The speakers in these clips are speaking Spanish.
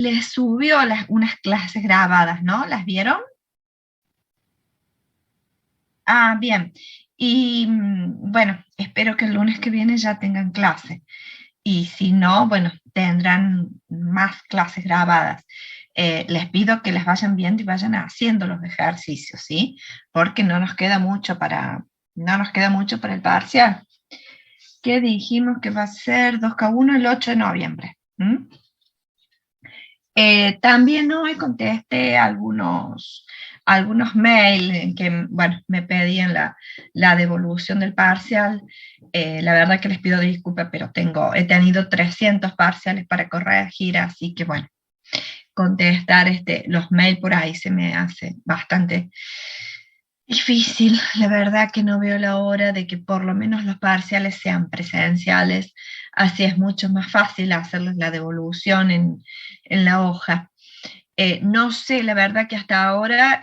les subió unas clases grabadas, ¿no? ¿Las vieron? Ah, bien. Y bueno, espero que el lunes que viene ya tengan clase. Y si no, bueno, tendrán más clases grabadas. Les pido que las vayan viendo y vayan haciendo los ejercicios, ¿sí? Porque no nos queda mucho para el parcial. Que dijimos que va a ser 2K1 el 8 de noviembre. ¿Mm? También hoy contesté algunos mails en que, bueno, me pedían la devolución del parcial. La verdad que les pido disculpas, pero he tenido 300 parciales para corregir, así que, bueno, contestar los mails por ahí se me hace bastante difícil. La verdad que no veo la hora de que por lo menos los parciales sean presenciales, así es mucho más fácil hacerles la devolución en la hoja. No sé, la verdad que hasta ahora,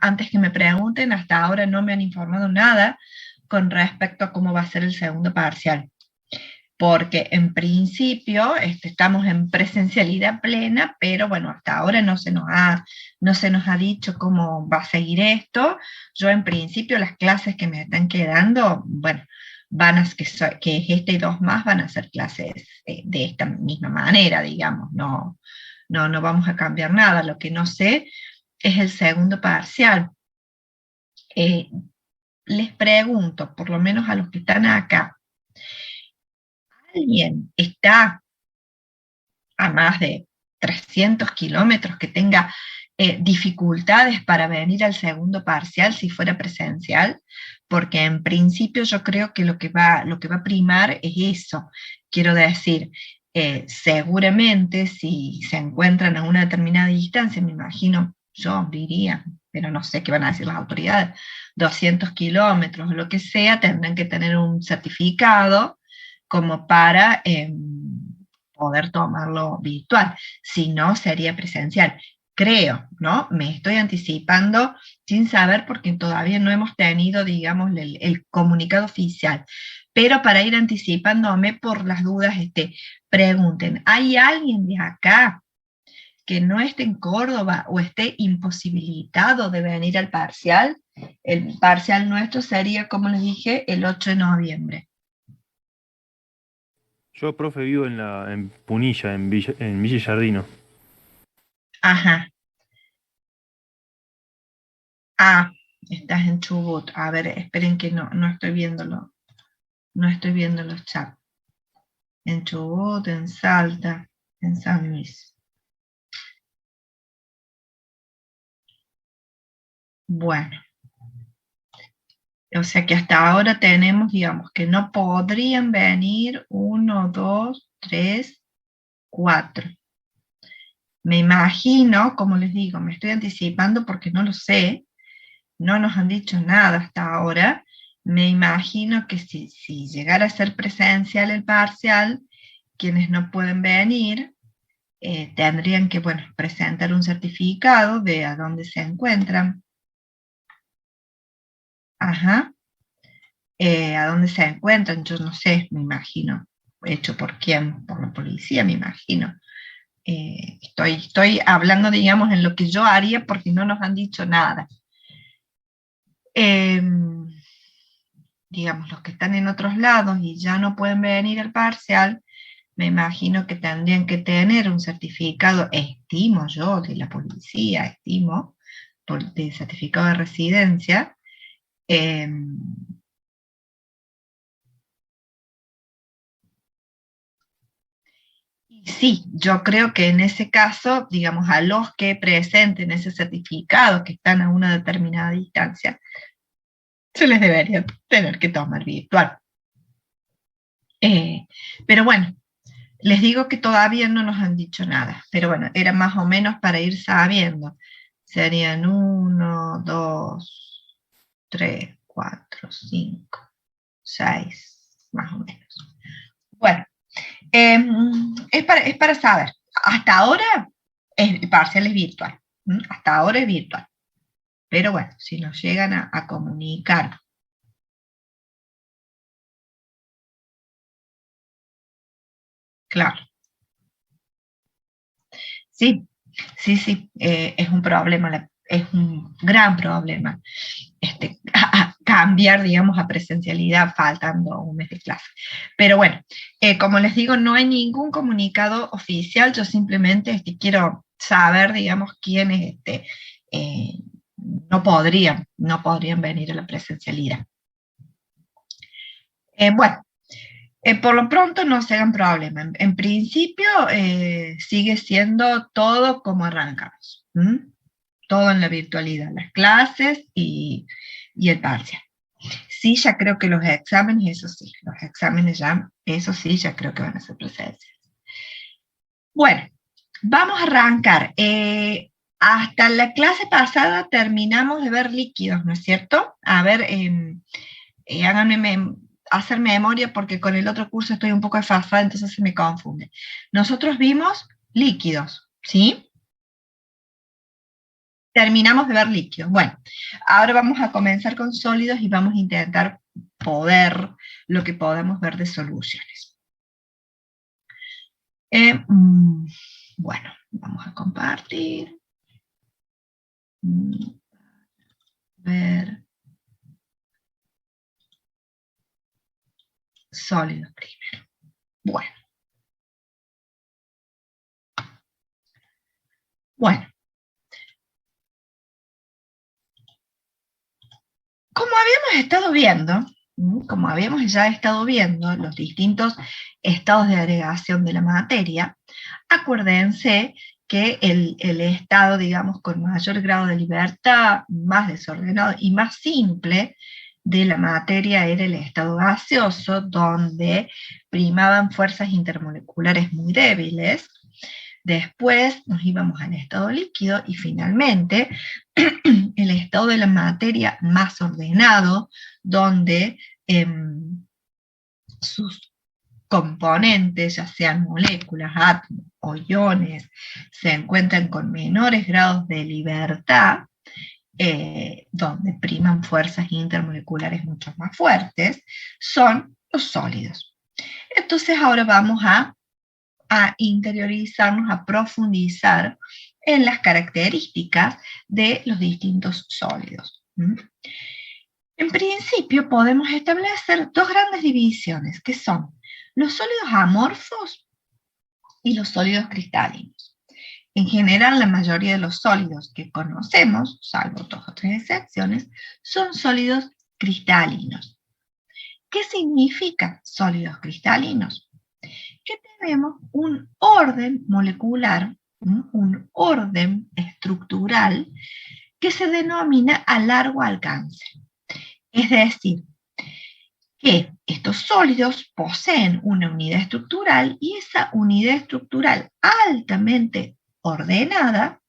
antes que me pregunten, hasta ahora no me han informado nada con respecto a cómo va a ser el segundo parcial, porque en principio estamos en presencialidad plena, pero bueno, hasta ahora no se nos ha dicho cómo va a seguir esto. Yo en principio las clases que me están quedando, bueno, que es esta y dos más van a ser clases de esta misma manera, digamos, no vamos a cambiar nada. Lo que no sé es el segundo parcial. Eh, Les pregunto, por lo menos a los que están acá, ¿alguien está a más de 300 kilómetros que tenga dificultades para venir al segundo parcial si fuera presencial? Porque en principio yo creo que lo que va a primar es eso. Quiero decir, seguramente si se encuentran a una determinada distancia, me imagino, yo diría, pero no sé qué van a decir las autoridades, 200 kilómetros o lo que sea, tendrán que tener un certificado como para poder tomarlo virtual, si no sería presencial. Creo, ¿no? Me estoy anticipando sin saber porque todavía no hemos tenido, digamos, el comunicado oficial. Pero para ir anticipándome por las dudas, pregunten, ¿hay alguien de acá que no esté en Córdoba o esté imposibilitado de venir al parcial? El parcial nuestro sería, como les dije, el 8 de noviembre. Yo, profe, vivo en Punilla, en Villa Giardino. Ajá. Ah, estás en Chubut. A ver, esperen que no estoy viéndolo. No estoy viendo los chats. En Chubut, en Salta, en San Luis. Bueno, o sea que hasta ahora tenemos, digamos, que no podrían venir uno, dos, tres, cuatro. Me imagino, como les digo, me estoy anticipando porque no lo sé, no nos han dicho nada hasta ahora. Me imagino que si llegara a ser presencial el parcial, quienes no pueden venir tendrían que, bueno, presentar un certificado de a dónde se encuentran, ajá, a dónde se encuentran, yo no sé, me imagino, hecho por quién, por la policía, me imagino. Estoy hablando, digamos, en lo que yo haría porque no nos han dicho nada. Eh, digamos, los que están en otros lados y ya no pueden venir al parcial, me imagino que tendrían que tener un certificado, estimo yo, de la policía, estimo, de certificado de residencia. Eh, sí, yo creo que en ese caso, digamos, a los que presenten ese certificado, que están a una determinada distancia, se les debería tener que tomar virtual. Eh, pero bueno, les digo que todavía no nos han dicho nada, pero bueno, era más o menos para ir sabiendo. Serían uno, dos, tres, cuatro, cinco, seis, más o menos. Bueno, es para saber. Hasta ahora el parcial es virtual. Hasta ahora es virtual. Pero bueno, si nos llegan a comunicar, claro. Sí, sí, sí, es un problema, es un gran problema cambiar, digamos, a presencialidad faltando un mes de clase. Pero bueno, como les digo, no hay ningún comunicado oficial, yo simplemente quiero saber, digamos, quiénes eh, no podrían venir a la presencialidad. Bueno, por lo pronto no se hagan problema. En principio sigue siendo todo como arrancamos. ¿M? Todo en la virtualidad, las clases y el parcial. Sí, ya creo que los exámenes, eso sí, los exámenes ya, eso sí, ya creo que van a ser presenciales. Bueno, vamos a arrancar. Hasta la clase pasada terminamos de ver líquidos, ¿no es cierto? A ver, háganme hacer memoria porque con el otro curso estoy un poco desfasada, entonces se me confunde. Nosotros vimos líquidos, ¿sí? Terminamos de ver líquidos. Bueno, ahora vamos a comenzar con sólidos y vamos a intentar poder lo que podamos ver de soluciones. Bueno, vamos a compartir. Ver sólidos primero. Bueno. Bueno, como habíamos estado viendo, como habíamos ya estado viendo los distintos estados de agregación de la materia, acuérdense que el estado, digamos, con mayor grado de libertad, más desordenado y más simple de la materia era el estado gaseoso, donde primaban fuerzas intermoleculares muy débiles. Después nos íbamos al estado líquido y finalmente el estado de la materia más ordenado, donde sus componentes, ya sean moléculas, átomos o iones, se encuentran con menores grados de libertad, donde priman fuerzas intermoleculares mucho más fuertes, son los sólidos. Entonces ahora vamos a interiorizarnos, a profundizar en las características de los distintos sólidos. En principio podemos establecer dos grandes divisiones, que son los sólidos amorfos y los sólidos cristalinos. En general, la mayoría de los sólidos que conocemos, salvo dos o tres excepciones, son sólidos cristalinos. ¿Qué significa sólidos cristalinos? Que tenemos un orden molecular, un orden estructural que se denomina a largo alcance. Es decir, que estos sólidos poseen una unidad estructural y esa unidad estructural altamente ordenada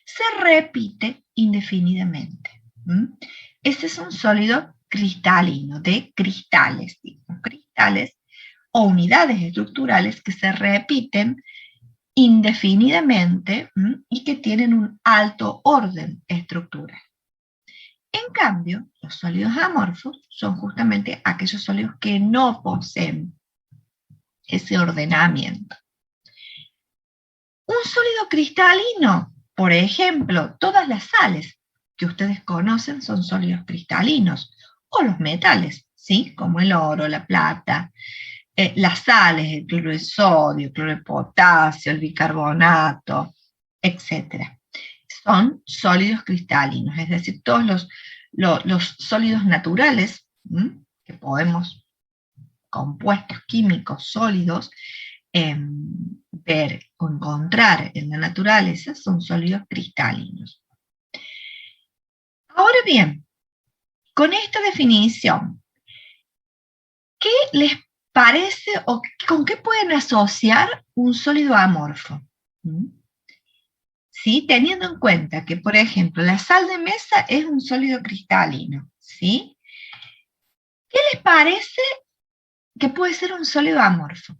se repite indefinidamente. Ese es un sólido cristalino, de cristales, cristales o unidades estructurales que se repiten indefinidamente y que tienen un alto orden estructural. En cambio, los sólidos amorfos son justamente aquellos sólidos que no poseen ese ordenamiento. Un sólido cristalino, por ejemplo, todas las sales que ustedes conocen son sólidos cristalinos, o los metales, ¿sí? Como el oro, la plata, las sales, el cloruro de sodio, el cloruro de potasio, el bicarbonato, etc. Son sólidos cristalinos, es decir, todos los sólidos naturales que podemos, compuestos químicos sólidos, ver o encontrar en la naturaleza son sólidos cristalinos. Ahora bien, con esta definición, ¿qué les parece o con qué pueden asociar un sólido amorfo? ¿Sí? Teniendo en cuenta que, por ejemplo, la sal de mesa es un sólido cristalino, ¿sí? ¿Qué les parece que puede ser un sólido amorfo?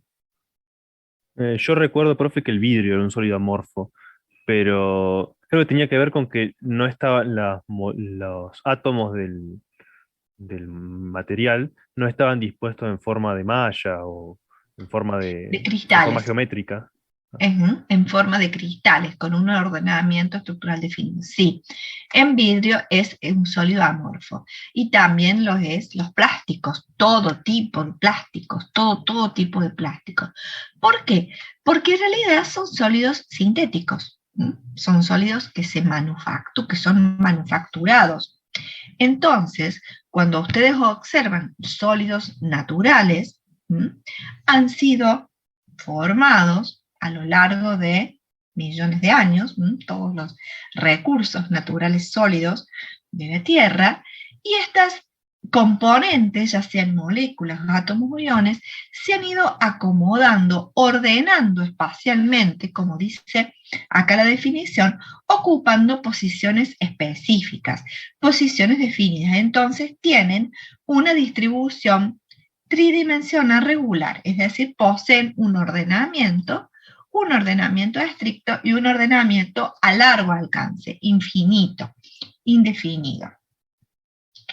Yo recuerdo, profe, que el vidrio era un sólido amorfo, pero creo que tenía que ver con que no estaban los átomos del material, no estaban dispuestos en forma de malla o en forma De de forma cristales. geométrica. En forma de cristales, con un ordenamiento estructural definido. Sí, en vidrio es un sólido amorfo. Y también lo es los plásticos, todo tipo de plásticos, todo tipo de plásticos. ¿Por qué? Porque en realidad son sólidos sintéticos. Son sólidos que que son manufacturados. Entonces, cuando ustedes observan sólidos naturales, han sido formados a lo largo de millones de años, todos los recursos naturales sólidos de la Tierra, y estas componentes, ya sean moléculas, átomos o iones, se han ido acomodando, ordenando espacialmente, como dice acá la definición, ocupando posiciones específicas, posiciones definidas. Entonces tienen una distribución tridimensional regular, es decir, poseen un ordenamiento estricto y un ordenamiento a largo alcance, infinito, indefinido.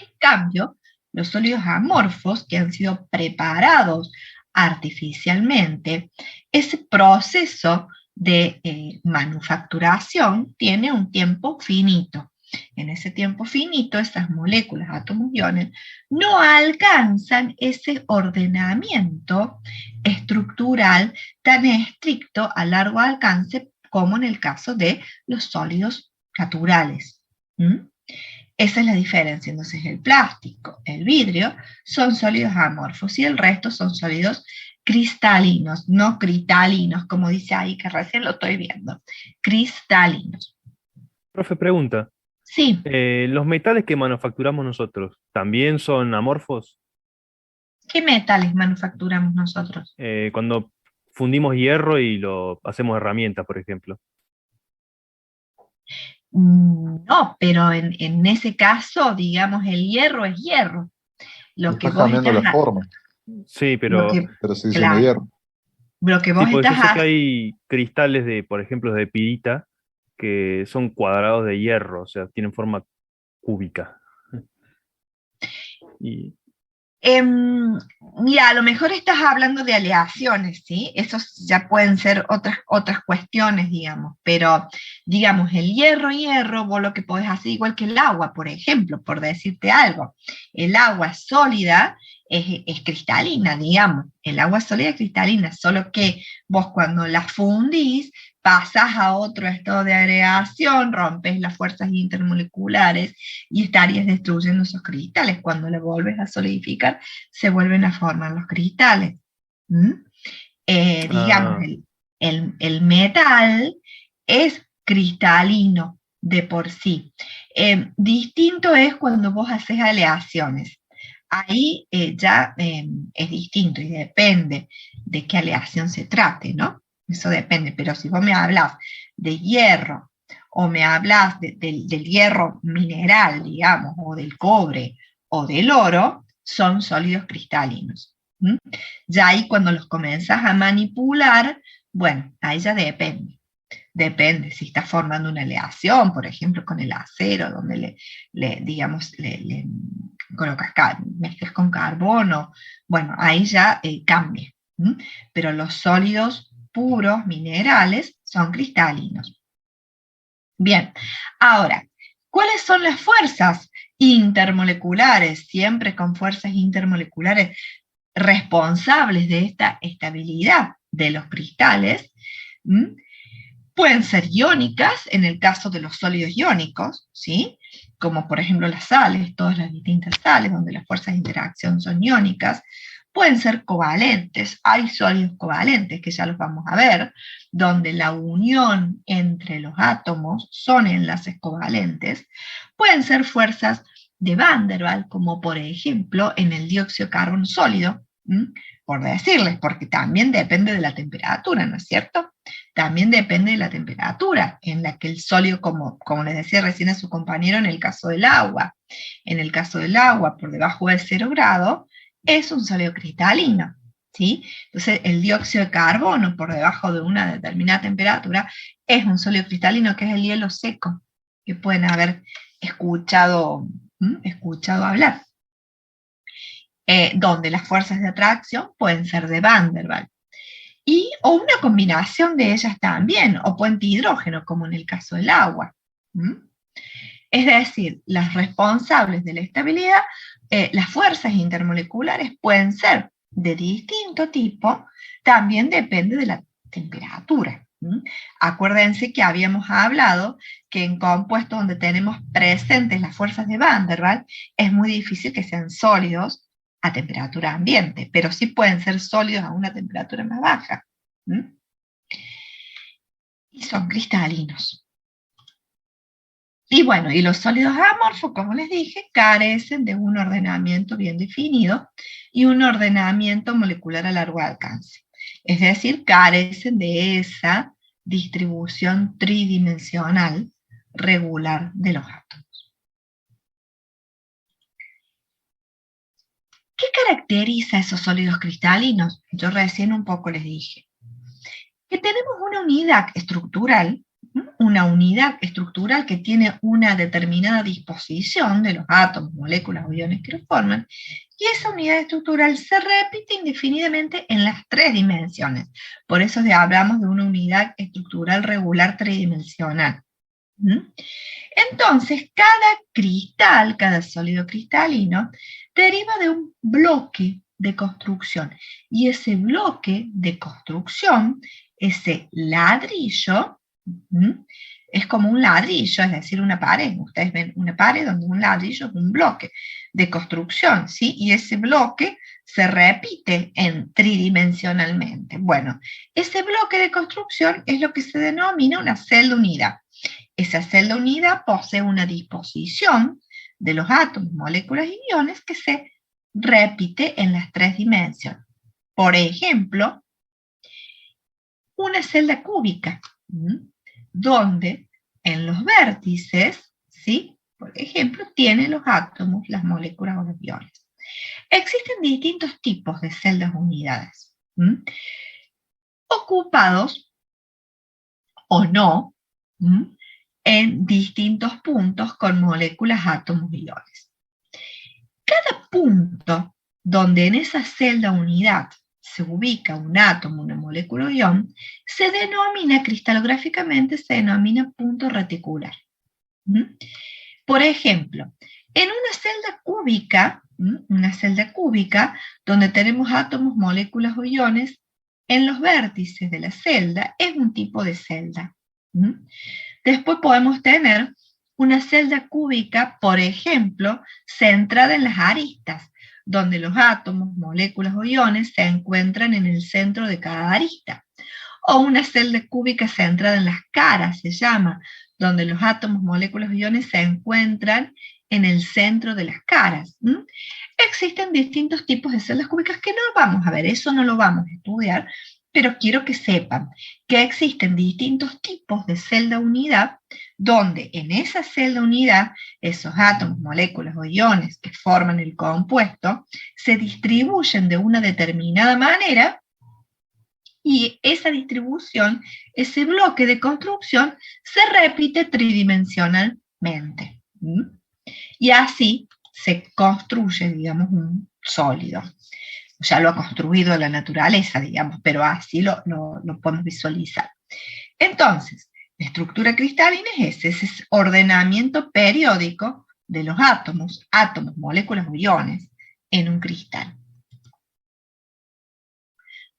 En cambio, los sólidos amorfos que han sido preparados artificialmente, ese proceso de manufacturación tiene un tiempo finito. En ese tiempo finito, esas moléculas, átomos, iones, no alcanzan ese ordenamiento estructural tan estricto a largo alcance como en el caso de los sólidos naturales. ¿Mm? Esa es la diferencia. Entonces, el plástico, el vidrio, son sólidos amorfos y el resto son sólidos cristalinos, no cristalinos, como dice ahí, que recién lo estoy viendo. Cristalinos. Profe, pregunta, Sí. ¿los metales que manufacturamos nosotros también son amorfos? ¿Qué metales manufacturamos nosotros? Cuando fundimos hierro y lo hacemos herramientas, por ejemplo. No, pero en ese caso, digamos, el hierro es hierro. Le Lo que estás vos cambiando estás, la forma, Sí, lo pero que, pero sigue siendo claro, hierro. lo que sí, vos porque yo estás sé que hay cristales de, por ejemplo, de pirita que son cuadrados de hierro, o sea, tienen forma cúbica. Y, Mira, a lo mejor estás hablando de aleaciones, ¿sí? Esos ya pueden ser otras cuestiones, digamos, pero digamos, el hierro, vos lo que podés hacer igual que el agua, por ejemplo, por decirte algo. El agua sólida es cristalina, digamos, el agua sólida es cristalina, solo que vos cuando la fundís, pasás a otro estado de agregación, rompes las fuerzas intermoleculares y estarías destruyendo esos cristales. Cuando lo vuelves a solidificar, se vuelven a formar los cristales. ¿Mm? Digamos, ah, el metal es cristalino de por sí. Distinto es cuando vos haces aleaciones. Ahí ya es distinto y depende de qué aleación se trate, ¿no? Eso depende, pero si vos me hablas de hierro o me hablas del hierro mineral, digamos, o del cobre o del oro, son sólidos cristalinos. ¿Mm? Ya ahí cuando los comenzas a manipular, bueno, ahí ya depende. Depende si estás formando una aleación, por ejemplo, con el acero, donde digamos, le colocas, mezclas con carbono, bueno, ahí ya cambia. ¿Mm? Pero los sólidos puros, minerales, son cristalinos. Bien, ahora, ¿cuáles son las fuerzas intermoleculares? Siempre con fuerzas intermoleculares responsables de esta estabilidad de los cristales. ¿Mm? Pueden ser iónicas, en el caso de los sólidos iónicos, ¿sí? Como por ejemplo las sales, todas las distintas sales, donde las fuerzas de interacción son iónicas. Pueden ser covalentes, hay sólidos covalentes, que ya los vamos a ver, donde la unión entre los átomos son enlaces covalentes. Pueden ser fuerzas de Van der Waals, como por ejemplo en el dióxido de carbono sólido, por decirles, porque también depende de la temperatura, ¿no es cierto? También depende de la temperatura en la que el sólido, como les decía recién a su compañero, en el caso del agua. En el caso del agua, por debajo de 0 grado, es un sólido cristalino. ¿Sí? Entonces, el dióxido de carbono, por debajo de una determinada temperatura, es un sólido cristalino, que es el hielo seco, que pueden haber escuchado hablar. Donde las fuerzas de atracción pueden ser de Van der Waals. o una combinación de ellas también, o puente hidrógeno, como en el caso del agua. ¿Mm? Es decir, las responsables de la estabilidad, las fuerzas intermoleculares pueden ser de distinto tipo, también depende de la temperatura. ¿Mm? Acuérdense que habíamos hablado que en compuestos donde tenemos presentes las fuerzas de Van der Waals, es muy difícil que sean sólidos a temperatura ambiente, pero sí pueden ser sólidos a una temperatura más baja. ¿Mm? Y son cristalinos. Y bueno, y los sólidos amorfos, como les dije, carecen de un ordenamiento bien definido y un ordenamiento molecular a largo alcance. Es decir, carecen de esa distribución tridimensional regular de los átomos. ¿Qué caracteriza a esos sólidos cristalinos? Yo recién un poco les dije que tenemos una unidad estructural que tiene una determinada disposición de los átomos, moléculas o iones que los forman, y esa unidad estructural se repite indefinidamente en las tres dimensiones. Por eso hablamos de una unidad estructural regular tridimensional. Entonces, cada cristal, cada sólido cristalino, deriva de un bloque de construcción, y ese bloque de construcción, ese ladrillo, es como un ladrillo, es decir, una pared. Ustedes ven una pared donde un ladrillo es un bloque de construcción, ¿sí? Y ese bloque se repite tridimensionalmente. Bueno, ese bloque de construcción es lo que se denomina una celda unidad. Esa celda unidad posee una disposición de los átomos, moléculas y iones que se repite en las tres dimensiones. Por ejemplo, una celda cúbica, donde en los vértices, ¿sí? Por ejemplo, tiene los átomos, las moléculas o los iones. Existen distintos tipos de celdas unidades, ocupados o no, en distintos puntos con moléculas, átomos y iones. Cada punto donde en esa celda unidad se ubica un átomo, una molécula o ion, se denomina cristalográficamente, se denomina punto reticular. Por ejemplo, en una celda cúbica, donde tenemos átomos, moléculas o iones, en los vértices de la celda es un tipo de celda. Después podemos tener una celda cúbica, por ejemplo, centrada en las aristas, donde los átomos, moléculas o iones se encuentran en el centro de cada arista. O una celda cúbica centrada en las caras, se llama, donde los átomos, moléculas o iones se encuentran en el centro de las caras. Existen distintos tipos de celdas cúbicas que no vamos a ver, eso no lo vamos a estudiar, pero quiero que sepan que existen distintos tipos de celda unidad, donde en esa celda unidad, esos átomos, moléculas o iones que forman el compuesto, se distribuyen de una determinada manera, y esa distribución, ese bloque de construcción, se repite tridimensionalmente. Y así se construye, digamos, un sólido. Ya lo ha construido la naturaleza, digamos, pero así lo podemos visualizar. Entonces, la estructura cristalina es ese ordenamiento periódico de los átomos, moléculas o iones, en un cristal.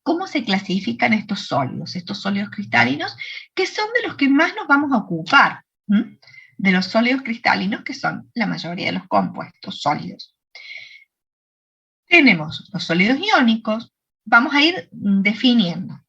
¿Cómo se clasifican estos sólidos cristalinos, que son de los que más nos vamos a ocupar? De los sólidos cristalinos, que son la mayoría de los compuestos sólidos. Tenemos los sólidos iónicos, vamos a ir definiendo.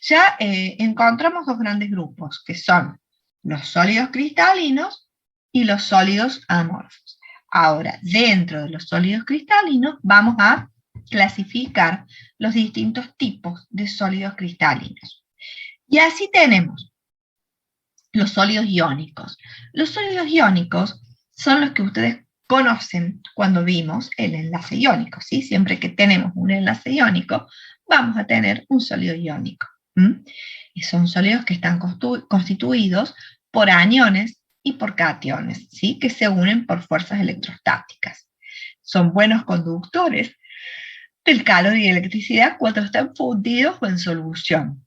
Ya encontramos dos grandes grupos, que son los sólidos cristalinos y los sólidos amorfos. Ahora, dentro de los sólidos cristalinos, vamos a clasificar los distintos tipos de sólidos cristalinos. Y así tenemos los sólidos iónicos. Los sólidos iónicos son los que ustedes conocen cuando vimos el enlace iónico, ¿sí? Siempre que tenemos un enlace iónico, vamos a tener un sólido iónico. Y son sólidos que están constituidos por aniones y por cationes, ¿sí? Que se unen por fuerzas electrostáticas. Son buenos conductores del calor y electricidad cuando están fundidos o en solución.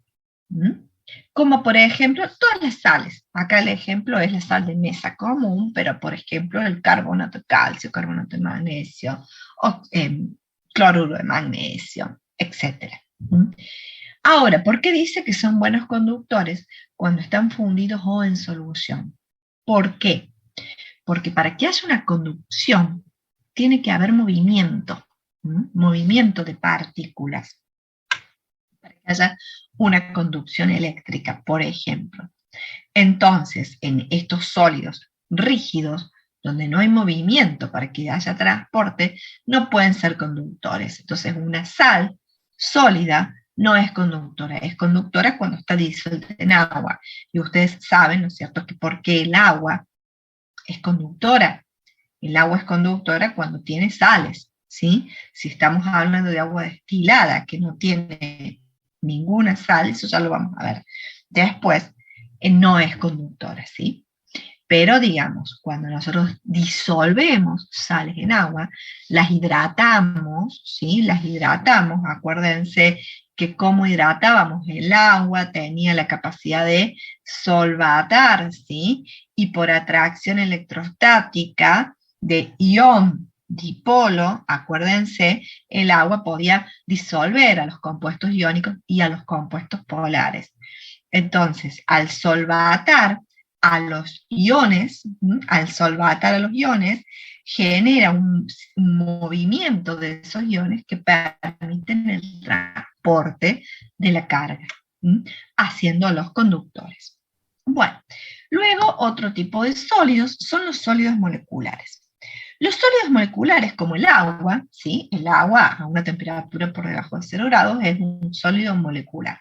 ¿Mm? Como por ejemplo todas las sales. Acá el ejemplo es la sal de mesa común, pero por ejemplo el carbonato de calcio, carbonato de magnesio, o cloruro de magnesio, etcétera. ¿Mm? Ahora, ¿por qué dice que son buenos conductores cuando están fundidos o en solución? ¿Por qué? Porque para que haya una conducción tiene que haber movimiento, movimiento de partículas, para que haya una conducción eléctrica, por ejemplo. Entonces, en estos sólidos rígidos, donde no hay movimiento para que haya transporte, no pueden ser conductores. Entonces, una sal sólida no es conductora cuando está disuelta en agua. Y ustedes saben, ¿no es cierto?, que por qué el agua es conductora. El agua es conductora cuando tiene sales, ¿sí? Si estamos hablando de agua destilada que no tiene ninguna sal, eso ya lo vamos a ver después, no es conductora, ¿sí? Pero digamos, cuando nosotros disolvemos sales en agua, las hidratamos, ¿sí? Las hidratamos, acuérdense que como hidratábamos el agua tenía la capacidad de solvatar, ¿sí? Y por atracción electrostática de ion dipolo, acuérdense, el agua podía disolver a los compuestos iónicos y a los compuestos polares. Entonces, al solvatar a los iones, al solvatar a los iones, genera un movimiento de esos iones que permiten el transporte de la carga, haciendo los conductores. Bueno, luego otro tipo de sólidos son los sólidos moleculares. Los sólidos moleculares, como el agua, ¿sí? El agua a una temperatura por debajo de 0 grados es un sólido molecular,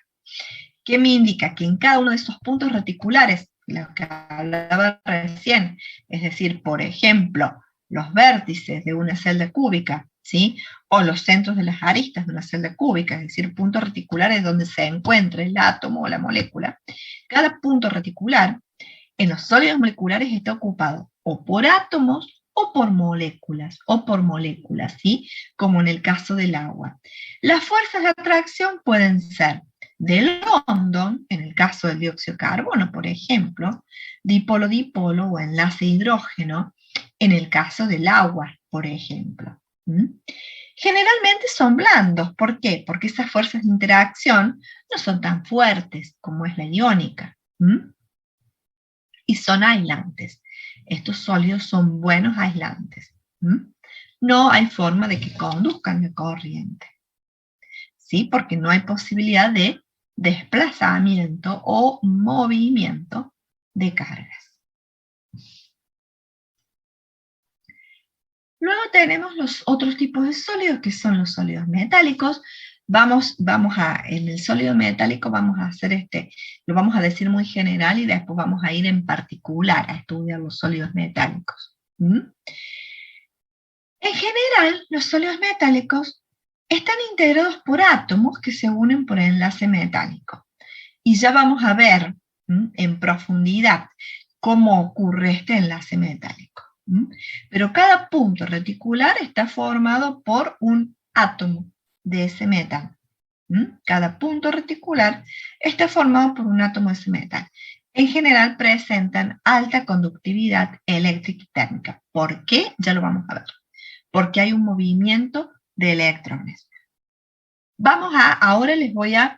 que me indica que en cada uno de esos puntos reticulares, los que hablaba recién, es decir, por ejemplo, los vértices de una celda cúbica, ¿sí? O los centros de las aristas de una celda cúbica, es decir, puntos reticulares donde se encuentra el átomo o la molécula, cada punto reticular en los sólidos moleculares está ocupado o por átomos o por moléculas, ¿sí? Como en el caso del agua. Las fuerzas de atracción pueden ser de London, en el caso del dióxido de carbono, por ejemplo, dipolo-dipolo o enlace hidrógeno, en el caso del agua, por ejemplo. Generalmente son blandos, ¿por qué? Porque esas fuerzas de interacción no son tan fuertes como es la iónica. Y son aislantes. Estos sólidos son buenos aislantes. No hay forma de que conduzcan la corriente, ¿sí? Porque no hay posibilidad de desplazamiento o movimiento de cargas. Luego tenemos los otros tipos de sólidos, que son los sólidos metálicos. En el sólido metálico vamos a hacer lo vamos a decir muy general y después vamos a ir en particular a estudiar los sólidos metálicos. En general, los sólidos metálicos están integrados por átomos que se unen por enlace metálico. Y ya vamos a ver en profundidad cómo ocurre este enlace metálico. Pero cada punto reticular está formado por un átomo de ese metal. Cada punto reticular está formado por un átomo de ese metal. En general presentan alta conductividad eléctrica y térmica. ¿Por qué? Ya lo vamos a ver. Porque hay un movimiento de electrones. Ahora les voy a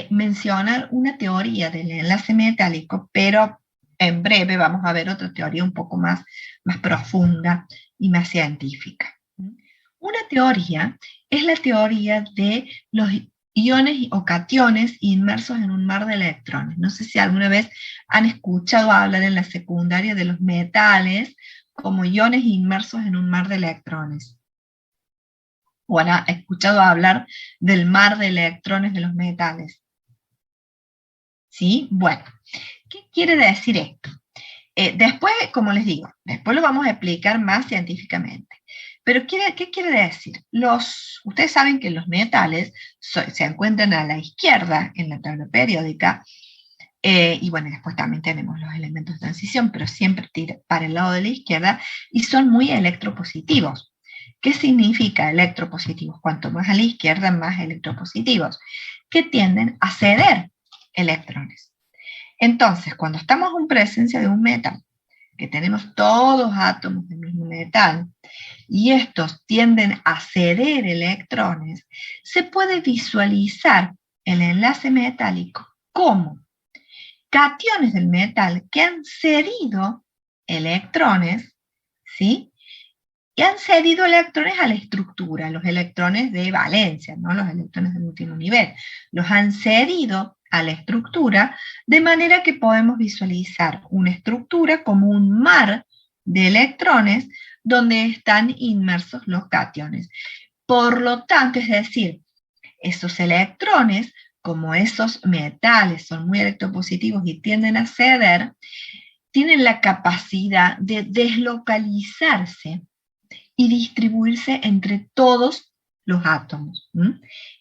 mencionar una teoría del enlace metálico, pero en breve vamos a ver otra teoría un poco más profunda y más científica. Una teoría es la teoría de los iones o cationes inmersos en un mar de electrones. No sé si alguna vez han escuchado hablar en la secundaria de los metales como iones inmersos en un mar de electrones. O han escuchado hablar del mar de electrones de los metales. ¿Sí? Bueno, ¿qué quiere decir esto? Después, como les digo, después lo vamos a explicar más científicamente. Pero ¿qué quiere decir? Ustedes saben que los metales se encuentran a la izquierda en la tabla periódica, y bueno, después también tenemos los elementos de transición, pero siempre para el lado de la izquierda, y son muy electropositivos. ¿Qué significa electropositivos? Cuanto más a la izquierda, más electropositivos, que tienden a ceder electrones. Entonces, cuando estamos en presencia de un metal, que tenemos todos átomos del mismo metal, y estos tienden a ceder electrones, se puede visualizar el enlace metálico como cationes del metal que han cedido electrones, ¿sí? Y han cedido electrones a la estructura, los electrones de valencia, no los electrones del último nivel. Los han cedido a la estructura de manera que podemos visualizar una estructura como un mar de electrones donde están inmersos los cationes. Por lo tanto, es decir, esos electrones, como esos metales son muy electropositivos y tienden a ceder, tienen la capacidad de deslocalizarse y distribuirse entre todos los átomos.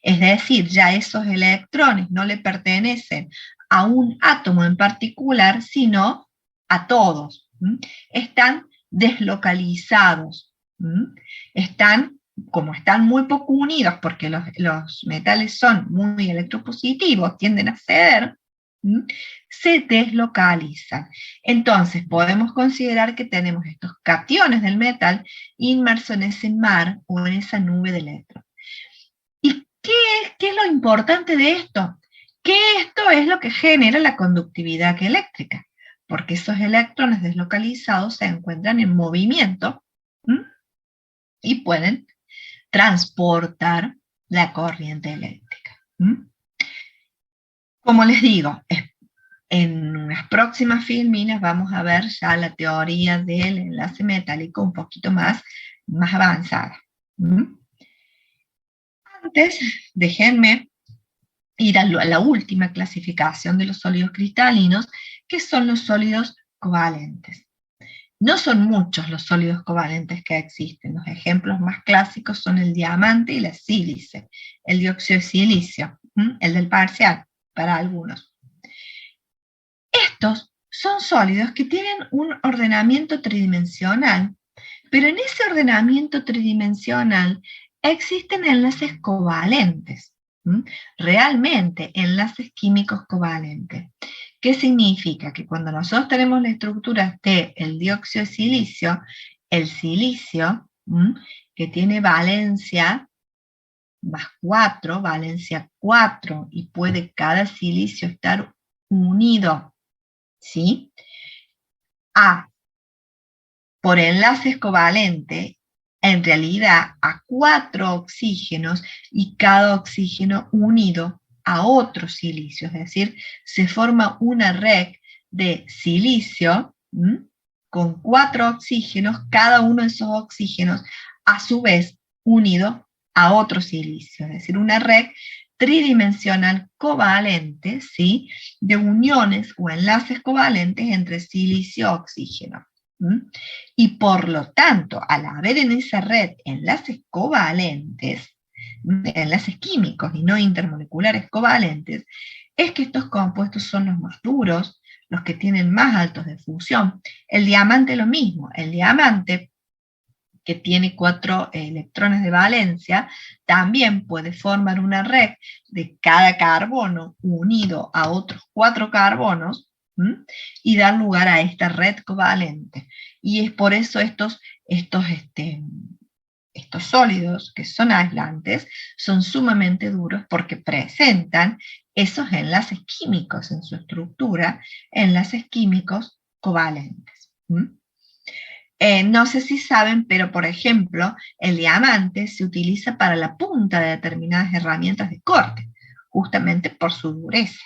Es decir, ya esos electrones no le pertenecen a un átomo en particular, sino a todos. Están deslocalizados. Como están muy poco unidos, porque los metales son muy electropositivos, tienden a ceder, se deslocalizan. Entonces podemos considerar que tenemos estos cationes del metal inmersos en ese mar o en esa nube de electrones. ¿Y qué es lo importante de esto? Que esto es lo que genera la conductividad eléctrica, porque esos electrones deslocalizados se encuentran en movimiento y pueden transportar la corriente eléctrica. Como les digo, en unas próximas filminas vamos a ver ya la teoría del enlace metálico un poquito más avanzada. Antes, déjenme ir a la última clasificación de los sólidos cristalinos, que son los sólidos covalentes. No son muchos los sólidos covalentes que existen. Los ejemplos más clásicos son el diamante y la sílice, el dióxido de silicio, el del parcial, para algunos. Estos son sólidos que tienen un ordenamiento tridimensional, pero en ese ordenamiento tridimensional existen enlaces covalentes, realmente enlaces químicos covalentes. ¿Qué significa? Que cuando nosotros tenemos la estructura del dióxido de silicio, el silicio, que tiene valencia más 4, valencia 4, y puede cada silicio estar unido, ¿sí? Por enlaces covalentes, en realidad a 4 oxígenos y cada oxígeno unido a otro silicio, es decir, se forma una red de silicio con 4 oxígenos, cada uno de esos oxígenos a su vez unido a otro silicio, es decir, una red tridimensional covalente, ¿sí? De uniones o enlaces covalentes entre silicio y oxígeno. Y por lo tanto, al haber en esa red enlaces covalentes, enlaces químicos y no intermoleculares covalentes, es que estos compuestos son los más duros, los que tienen más altos de fusión. El diamante lo mismo, el diamante que tiene 4 electrones de valencia, también puede formar una red de cada carbono unido a otros 4 carbonos, y dar lugar a esta red covalente. Y es por eso estos sólidos que son aislantes son sumamente duros porque presentan esos enlaces químicos en su estructura, enlaces químicos covalentes. No sé si saben, pero por ejemplo, el diamante se utiliza para la punta de determinadas herramientas de corte, justamente por su dureza.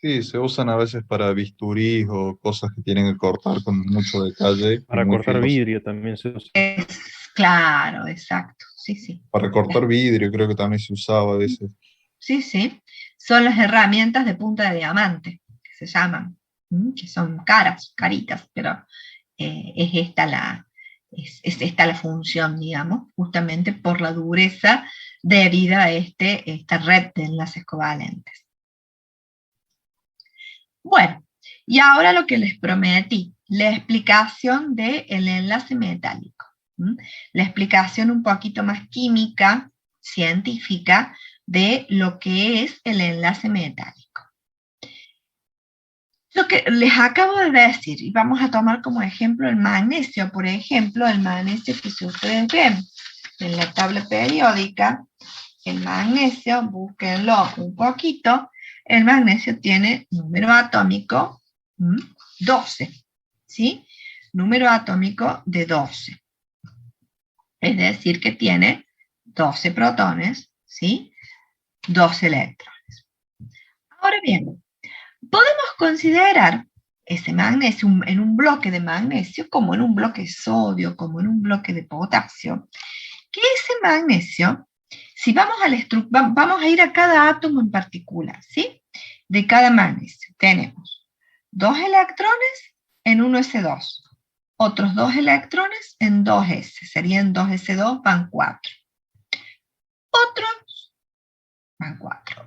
Sí, se usan a veces para bisturís o cosas que tienen que cortar con mucho detalle y Para muy cortar filoso. vidrio también se usa. Claro, exacto, sí, sí. Para cortar vidrio creo que también se usaba a veces. Sí, sí. Son las herramientas de punta de diamante, que se llaman, que son caritas, pero es esta la función, digamos, justamente por la dureza debida a esta red de enlaces covalentes. Bueno, y ahora lo que les prometí, la explicación del enlace metálico. ¿Mm? La explicación un poquito más química, científica, de lo que es el enlace metálico. Lo que les acabo de decir, y vamos a tomar como ejemplo el magnesio, por ejemplo, el magnesio que si ustedes ven en la tabla periódica, el magnesio, búsquenlo un poquito, el magnesio tiene número atómico 12, ¿sí? Número atómico de 12. Es decir, que tiene 12 protones, ¿sí? 12 electrones. Ahora bien, podemos considerar ese magnesio en un bloque de magnesio como en un bloque de sodio, como en un bloque de potasio, que ese magnesio, si vamos vamos a ir a cada átomo en particular, ¿sí? De cada magnesio tenemos 2 electrones en 1s2, otros 2 electrones en 2s, serían 2s2, van 4.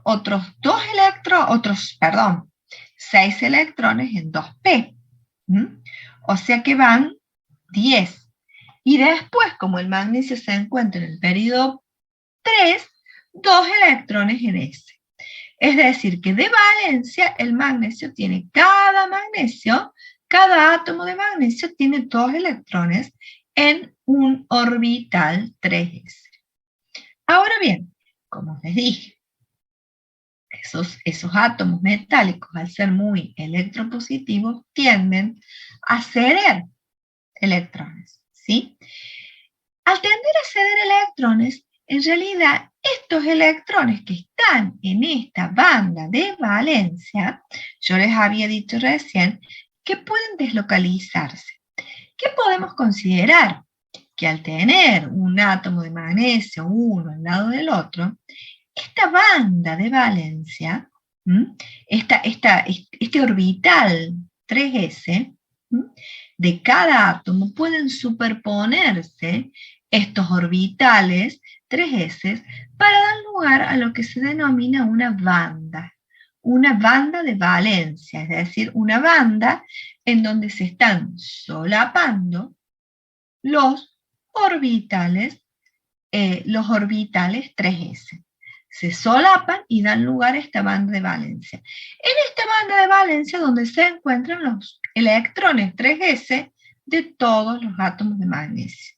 Otros 6 electrones en 2p. O sea que van 10. Y después, como el magnesio se encuentra en el periodo 3, 2 electrones en S. Es decir, que de valencia el magnesio tiene cada átomo de magnesio tiene 2 electrones en un orbital 3s. Ahora bien, como les dije, esos átomos metálicos, al ser muy electropositivos, tienden a ceder electrones, ¿sí? Al tender a ceder electrones, en realidad estos electrones que están en esta banda de valencia, yo les había dicho recién, que pueden deslocalizarse. ¿Qué podemos considerar? Que al tener un átomo de magnesio uno al lado del otro, esta banda de valencia, este orbital 3s, de cada átomo pueden superponerse estos orbitales 3s para dar lugar a lo que se denomina una banda de valencia, es decir, una banda en donde se están solapando los orbitales 3s. Se solapan y dan lugar a esta banda de valencia. En esta banda de valencia donde se encuentran los electrones 3s de todos los átomos de magnesio.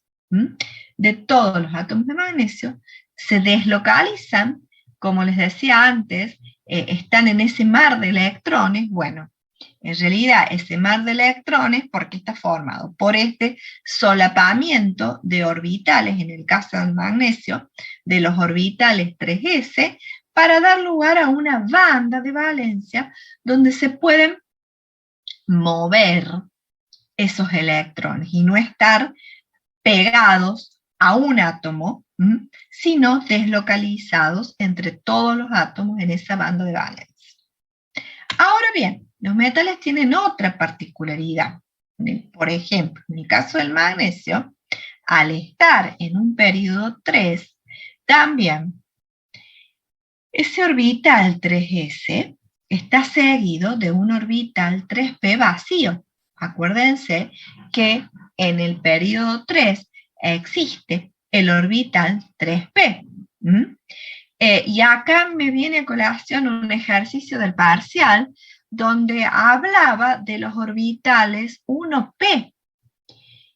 De todos los átomos de magnesio se deslocalizan, como les decía antes, están en ese mar de electrones. Bueno, en realidad ese mar de electrones, ¿por qué está formado? Por este solapamiento de orbitales, en el caso del magnesio, de los orbitales 3s, para dar lugar a una banda de valencia donde se pueden mover esos electrones y no estar pegados a un átomo, sino deslocalizados entre todos los átomos en esa banda de valencia. Ahora bien, los metales tienen otra particularidad. Por ejemplo, en el caso del magnesio, al estar en un periodo 3, también ese orbital 3s está seguido de un orbital 3p vacío. Acuérdense que en el periodo 3 existe el orbital 3p. Y acá me viene a colación un ejercicio del parcial donde hablaba de los orbitales 1p,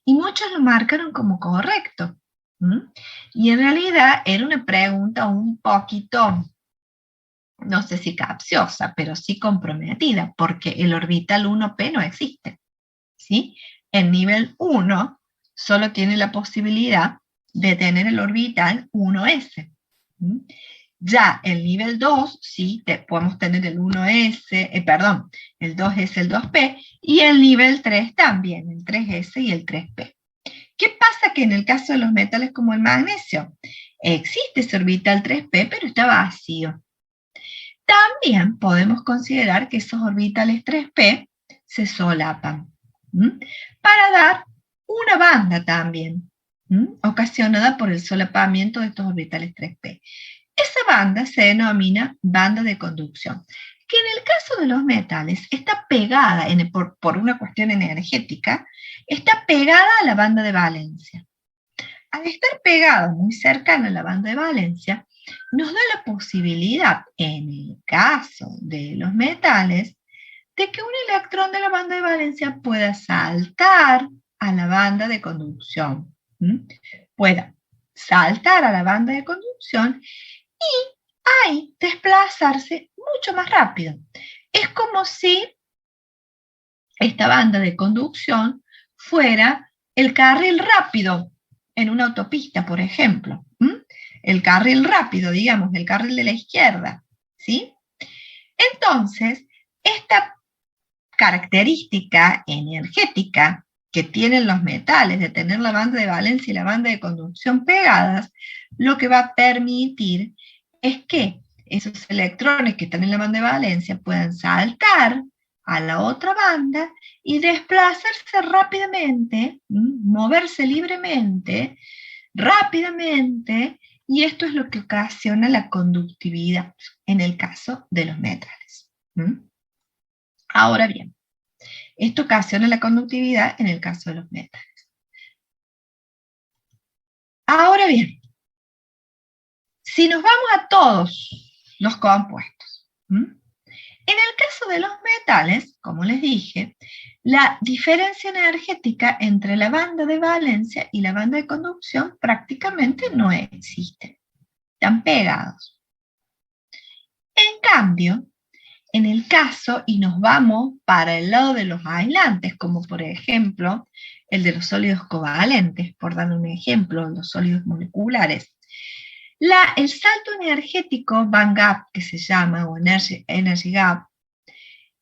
y muchos lo marcaron como correcto. Y en realidad era una pregunta un poquito, no sé si capciosa, pero sí comprometida, porque el orbital 1p no existe, ¿sí? El nivel 1 solo tiene la posibilidad de tener el orbital 1s. Ya el nivel 2, sí, podemos tener el 1s, el 2s, el 2p, y el nivel 3 también, el 3s y el 3p. ¿Qué pasa? Que en el caso de los metales como el magnesio, existe ese orbital 3p, pero está vacío. También podemos considerar que esos orbitales 3p se solapan, para dar una banda también, ocasionada por el solapamiento de estos orbitales 3p. Esa banda se denomina banda de conducción, que en el caso de los metales está pegada, por una cuestión energética, está pegada a la banda de valencia. Al estar pegado muy cercano a la banda de valencia, nos da la posibilidad, en el caso de los metales, de que un electrón de la banda de valencia pueda saltar a la banda de conducción. Pueda saltar a la banda de conducción y ahí desplazarse mucho más rápido. Es como si esta banda de conducción fuera el carril rápido en una autopista, por ejemplo. El carril rápido, digamos, el carril de la izquierda. ¿Sí? Entonces, esta característica energética que tienen los metales de tener la banda de valencia y la banda de conducción pegadas, lo que va a permitir es que esos electrones que están en la banda de valencia puedan saltar a la otra banda y desplazarse rápidamente, moverse libremente, rápidamente, y esto es lo que ocasiona la conductividad en el caso de los metales. Ahora bien, esto ocasiona la conductividad en el caso de los metales. Ahora bien, si nos vamos a todos los compuestos, en el caso de los metales, como les dije, la diferencia energética entre la banda de valencia y la banda de conducción prácticamente no existe. Están pegados. En cambio, en el caso, y nos vamos para el lado de los aislantes, como por ejemplo el de los sólidos covalentes, por dar un ejemplo, los sólidos moleculares, el salto energético band gap, que se llama, o energy gap,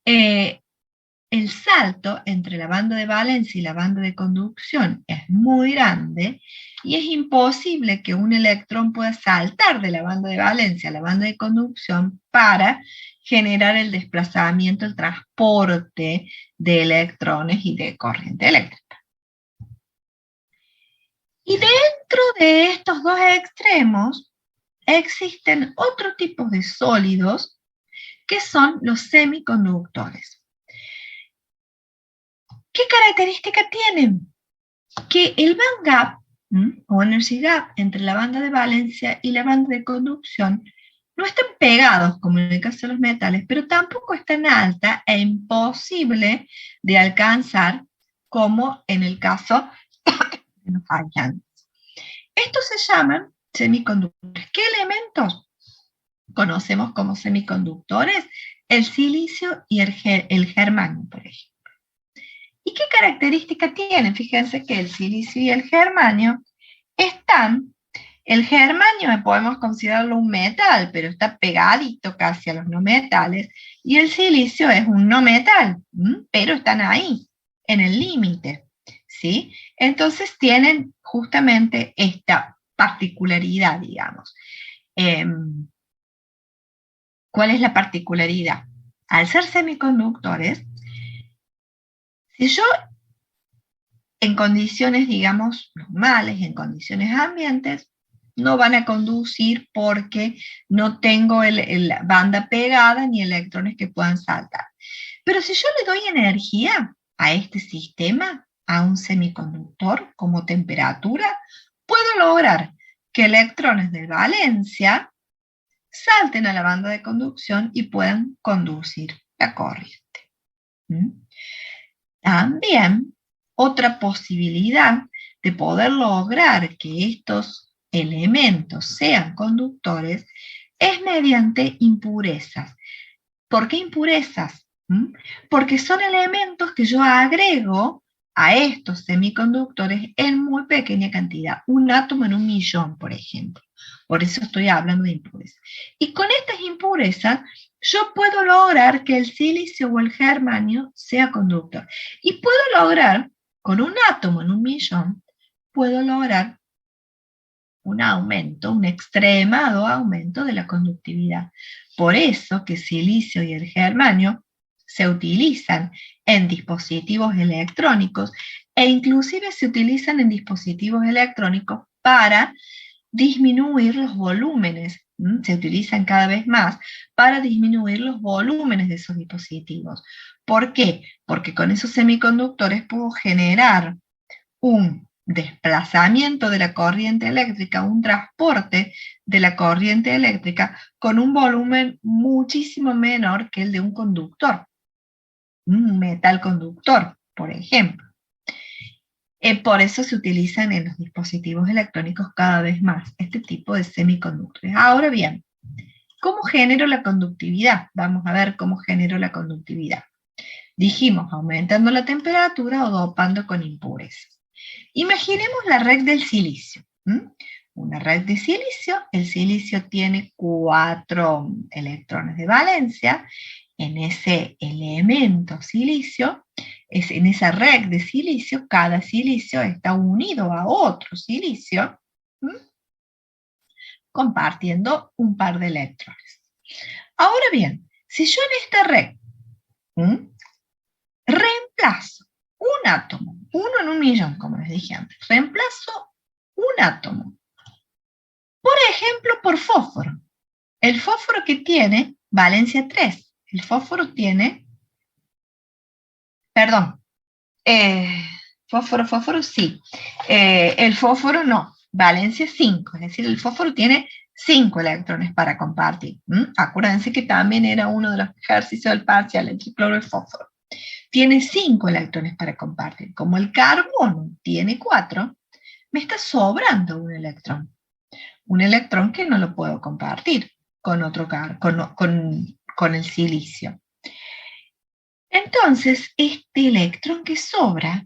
el salto entre la banda de valencia y la banda de conducción es muy grande y es imposible que un electrón pueda saltar de la banda de valencia a la banda de conducción para generar el desplazamiento, el transporte de electrones y de corriente eléctrica. Y dentro de estos dos extremos existen otro tipo de sólidos que son los semiconductores. ¿Qué característica tienen? Que el band gap o energy gap entre la banda de valencia y la banda de conducción no están pegados como en el caso de los metales, pero tampoco es tan alta e imposible de alcanzar como en el caso de los aislantes. Estos se llaman semiconductores. ¿Qué elementos conocemos como semiconductores? El silicio y el germanio, por ejemplo. ¿Y qué características tienen? Fíjense que el silicio y el germanio el germanio podemos considerarlo un metal, pero está pegadito casi a los no metales, y el silicio es un no metal, pero están ahí, en el límite, ¿sí? Entonces tienen justamente esta particularidad, digamos. ¿Cuál es la particularidad? Al ser semiconductores, si yo en condiciones, digamos, normales, en condiciones ambientes, no van a conducir porque no tengo la banda pegada ni electrones que puedan saltar. Pero si yo le doy energía a este sistema, a un semiconductor como temperatura, puedo lograr que electrones de valencia salten a la banda de conducción y puedan conducir la corriente. También otra posibilidad de poder lograr que estos elementos sean conductores es mediante impurezas. ¿Por qué impurezas? Porque son elementos que yo agrego a estos semiconductores en muy pequeña cantidad, un átomo en 1.000.000, por ejemplo. Por eso estoy hablando de impurezas. Y con estas impurezas yo puedo lograr que el silicio o el germanio sea conductor. Y puedo lograr, con un átomo en 1.000.000, puedo lograr un aumento, un extremado aumento de la conductividad. Por eso que el silicio y el germanio se utilizan en dispositivos electrónicos e inclusive se utilizan en dispositivos electrónicos para disminuir los volúmenes. Se utilizan cada vez más para disminuir los volúmenes de esos dispositivos. ¿Por qué? Porque con esos semiconductores puedo generar un desplazamiento de la corriente eléctrica, un transporte de la corriente eléctrica con un volumen muchísimo menor que el de un conductor, un metal conductor, por ejemplo. Por eso se utilizan en los dispositivos electrónicos cada vez más este tipo de semiconductores. Ahora bien, ¿cómo genero la conductividad? Vamos a ver cómo genero la conductividad. Dijimos, aumentando la temperatura o dopando con impurezas. Imaginemos la red del silicio. Una red de silicio, el silicio tiene 4 electrones de valencia. En ese elemento silicio, en esa red de silicio, cada silicio está unido a otro silicio, compartiendo un par de electrones. Ahora bien, si yo en esta red reemplazo un átomo, 1 en 1.000.000, como les dije antes, reemplazo un átomo, por ejemplo, por fósforo. El fósforo que tiene valencia 3, el fósforo tiene, perdón, fósforo sí, el fósforo no, valencia 5, es decir, el fósforo tiene 5 electrones para compartir. Acuérdense que también era uno de los ejercicios del parcial, el tricloro y fósforo. Tiene 5 electrones para compartir. Como el carbono tiene 4, me está sobrando un electrón. Un electrón que no lo puedo compartir con otro con el silicio. Entonces, este electrón que sobra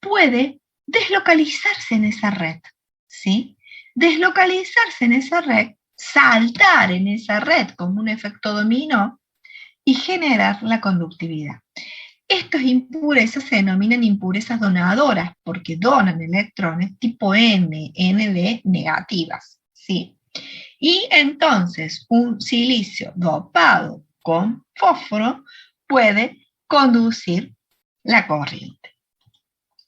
puede deslocalizarse en esa red, ¿sí? Deslocalizarse en esa red, saltar en esa red como un efecto dominó y generar la conductividad. Estas impurezas se denominan impurezas donadoras porque donan electrones tipo Nd negativas, ¿sí? Y entonces un silicio dopado con fósforo puede conducir la corriente.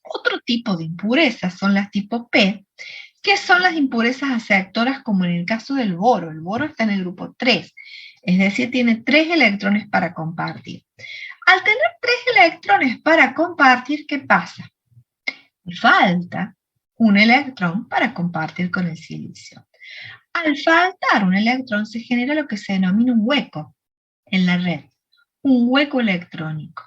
Otro tipo de impurezas son las tipo P, que son las impurezas aceptoras como en el caso del boro. El boro está en el grupo 3, es decir, tiene 3 electrones para compartir. Al tener 3 electrones para compartir, ¿qué pasa? Falta un electrón para compartir con el silicio. Al faltar un electrón se genera lo que se denomina un hueco en la red, un hueco electrónico.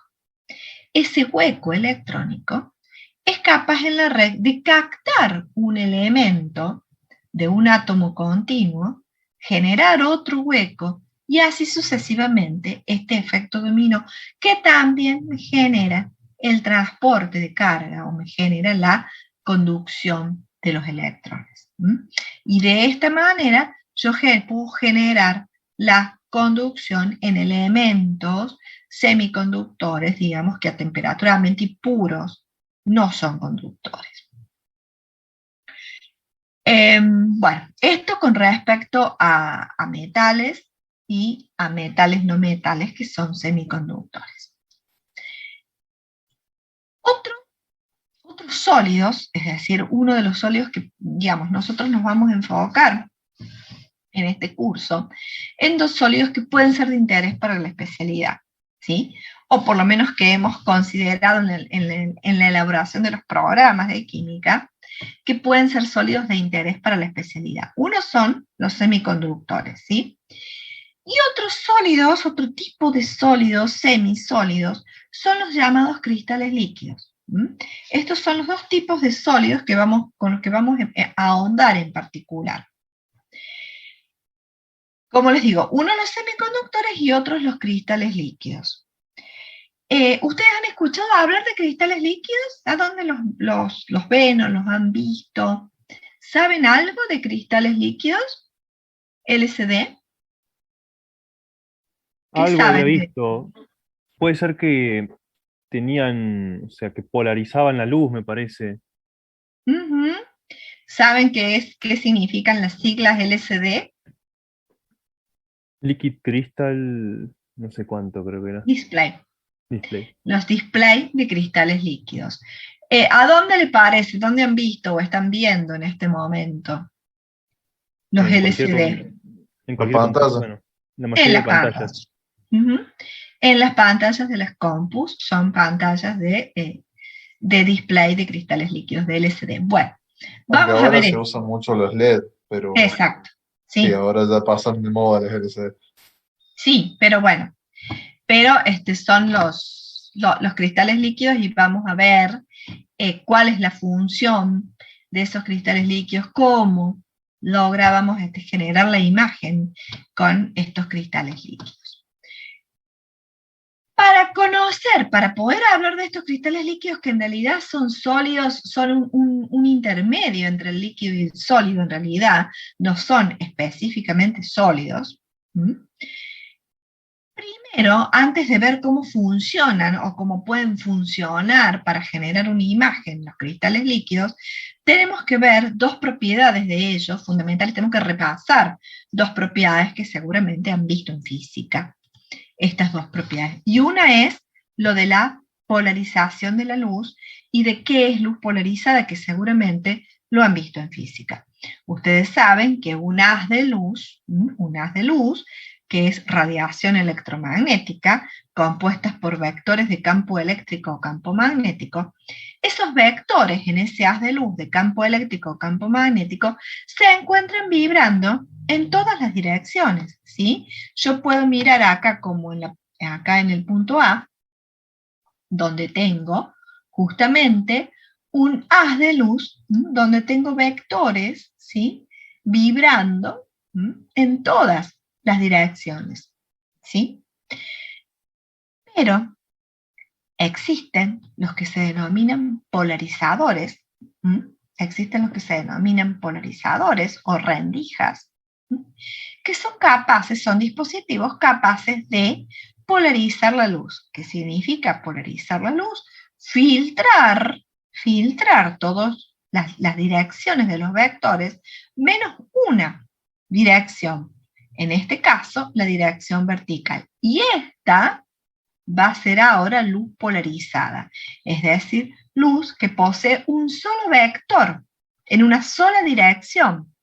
Ese hueco electrónico es capaz en la red de captar un elemento de un átomo continuo, generar otro hueco y así sucesivamente este efecto dominó que también me genera el transporte de carga o me genera la conducción de los electrones. Y de esta manera yo puedo generar la conducción en elementos semiconductores, digamos que a temperatura ambiente puros no son conductores. Bueno, esto con respecto a metales y a metales no metales que son semiconductores. Otros sólidos, es decir, uno de los sólidos que, digamos, nosotros nos vamos a enfocar en este curso, en 2 sólidos que pueden ser de interés para la especialidad, ¿sí? O por lo menos que hemos considerado en la elaboración de los programas de química, que pueden ser sólidos de interés para la especialidad. Uno son los semiconductores, ¿sí? Y otros sólidos, otro tipo de sólidos, semisólidos, son los llamados cristales líquidos. Estos son los 2 tipos de sólidos con los que vamos a ahondar en particular. Como les digo, uno los semiconductores y otros los cristales líquidos. ¿Ustedes han escuchado hablar de cristales líquidos? ¿A dónde los ven o los han visto? ¿Saben algo de cristales líquidos? ¿LCD? ¿Qué Algo había saben? visto. Puede ser que tenían, o sea, que polarizaban la luz, me parece. ¿Saben qué significan las siglas LCD? Liquid Crystal, no sé cuánto creo que era. Display. Display. Los displays de cristales líquidos. ¿A dónde le parece? ¿Dónde han visto o están viendo en este momento los LCD? En La cualquier pantalla. bueno, la En mayoría las de pantallas. En las pantallas de las compus, son pantallas de de display de cristales líquidos, de LCD. Bueno, Aunque vamos a ahora ver se esto. usan mucho los LED, pero Exacto, sí, sí, ahora ya pasan de moda los LCD. sí, pero bueno, pero son los cristales líquidos y vamos a ver cuál es la función de esos cristales líquidos, cómo lográbamos generar la imagen con estos cristales líquidos. Para conocer, para poder hablar de estos cristales líquidos que en realidad son sólidos, son un intermedio entre el líquido y el sólido, en realidad no son específicamente sólidos. Primero, antes de ver cómo funcionan o cómo pueden funcionar para generar una imagen los cristales líquidos, tenemos que ver dos propiedades de ellos fundamentales, tenemos que repasar dos propiedades que seguramente han visto en física, estas dos propiedades. Y una es lo de la polarización de la luz y de qué es luz polarizada, que seguramente lo han visto en física. Ustedes saben que un haz de luz, que es radiación electromagnética, compuestas por vectores de campo eléctrico o campo magnético, esos vectores en ese haz de luz de campo eléctrico o campo magnético se encuentran vibrando en todas las direcciones, ¿sí? Yo puedo mirar acá como acá en el punto A, donde tengo justamente un haz de luz, donde tengo vectores, ¿sí? Vibrando en todas las direcciones, ¿sí? Pero existen los que se denominan polarizadores, existen los que se denominan polarizadores o rendijas, que son dispositivos capaces de polarizar la luz. ¿Qué significa polarizar la luz? Filtrar todas las direcciones de los vectores, menos una dirección. En este caso, la dirección vertical. Y esta va a ser ahora luz polarizada, es decir, luz que posee un solo vector en una sola dirección.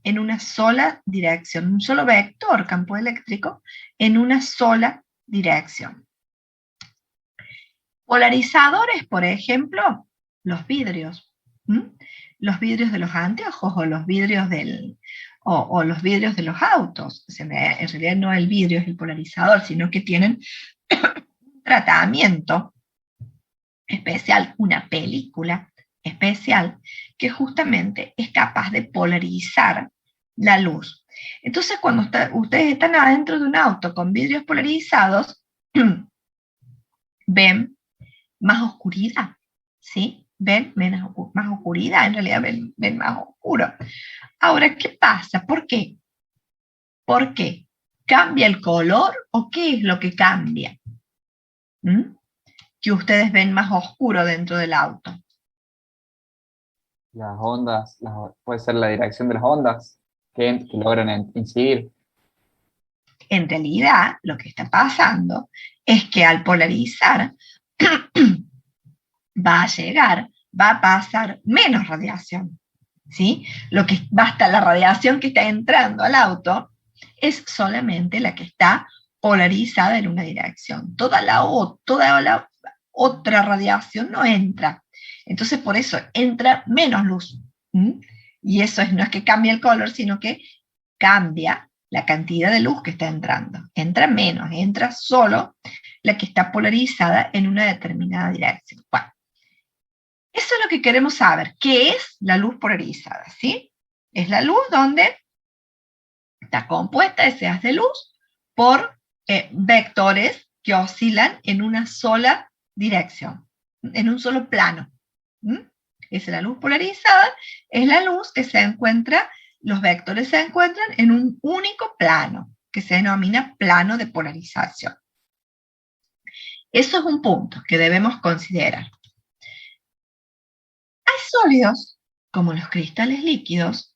En una sola dirección, un solo vector, campo eléctrico, en una sola dirección. Polarizadores, por ejemplo, los vidrios. Los vidrios de los anteojos o los vidrios los vidrios de los autos. O sea, en realidad no el vidrio es el polarizador, sino que tienen un tratamiento especial, una película especial, que justamente es capaz de polarizar la luz. Entonces, cuando ustedes están adentro de un auto con vidrios polarizados, ven más oscuridad, ¿sí? Ven más oscuridad, en realidad ven más oscuro. Ahora, ¿qué pasa? ¿Por qué? ¿Por qué? ¿Cambia el color o qué es lo que cambia? Que ustedes ven más oscuro dentro del auto. Las ondas, puede ser la dirección de las ondas que logran incidir. En realidad, lo que está pasando es que al polarizar va a pasar menos radiación, ¿sí? La radiación que está entrando al auto es solamente la que está polarizada en una dirección. Toda la otra radiación no entra. Entonces, por eso entra menos luz. Y eso no es que cambie el color, sino que cambia la cantidad de luz que está entrando. Entra menos, entra solo la que está polarizada en una determinada dirección. Bueno, eso es lo que queremos saber. ¿Qué es la luz polarizada? ¿Sí? Es la luz donde está compuesta, ese haz de luz, por vectores que oscilan en una sola dirección, en un solo plano. Es la luz polarizada, es la luz que se encuentra, los vectores se encuentran en un único plano, que se denomina plano de polarización. Eso es un punto que debemos considerar. Hay sólidos, como los cristales líquidos,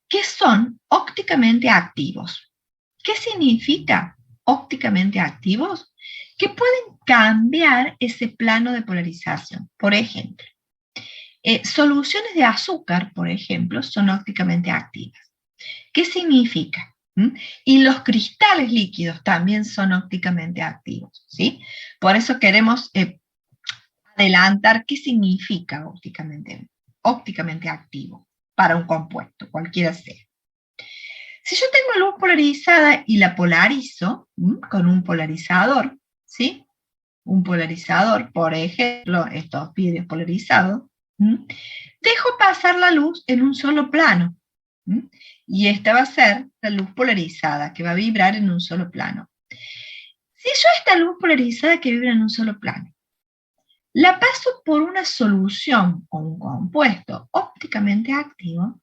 que son ópticamente activos. ¿Qué significa ópticamente activos? Que pueden cambiar ese plano de polarización. Por ejemplo, soluciones de azúcar, por ejemplo, son ópticamente activas. ¿Qué significa? Y los cristales líquidos también son ópticamente activos, ¿sí? Por eso queremos adelantar qué significa ópticamente activo para un compuesto, cualquiera sea. Si yo tengo luz polarizada y la polarizo con un polarizador, ¿sí? Un polarizador, por ejemplo, estos vidrios polarizados, dejo pasar la luz en un solo plano. Y esta va a ser la luz polarizada, que va a vibrar en un solo plano. Si yo esta luz polarizada que vibra en un solo plano, la paso por una solución o un compuesto ópticamente activo,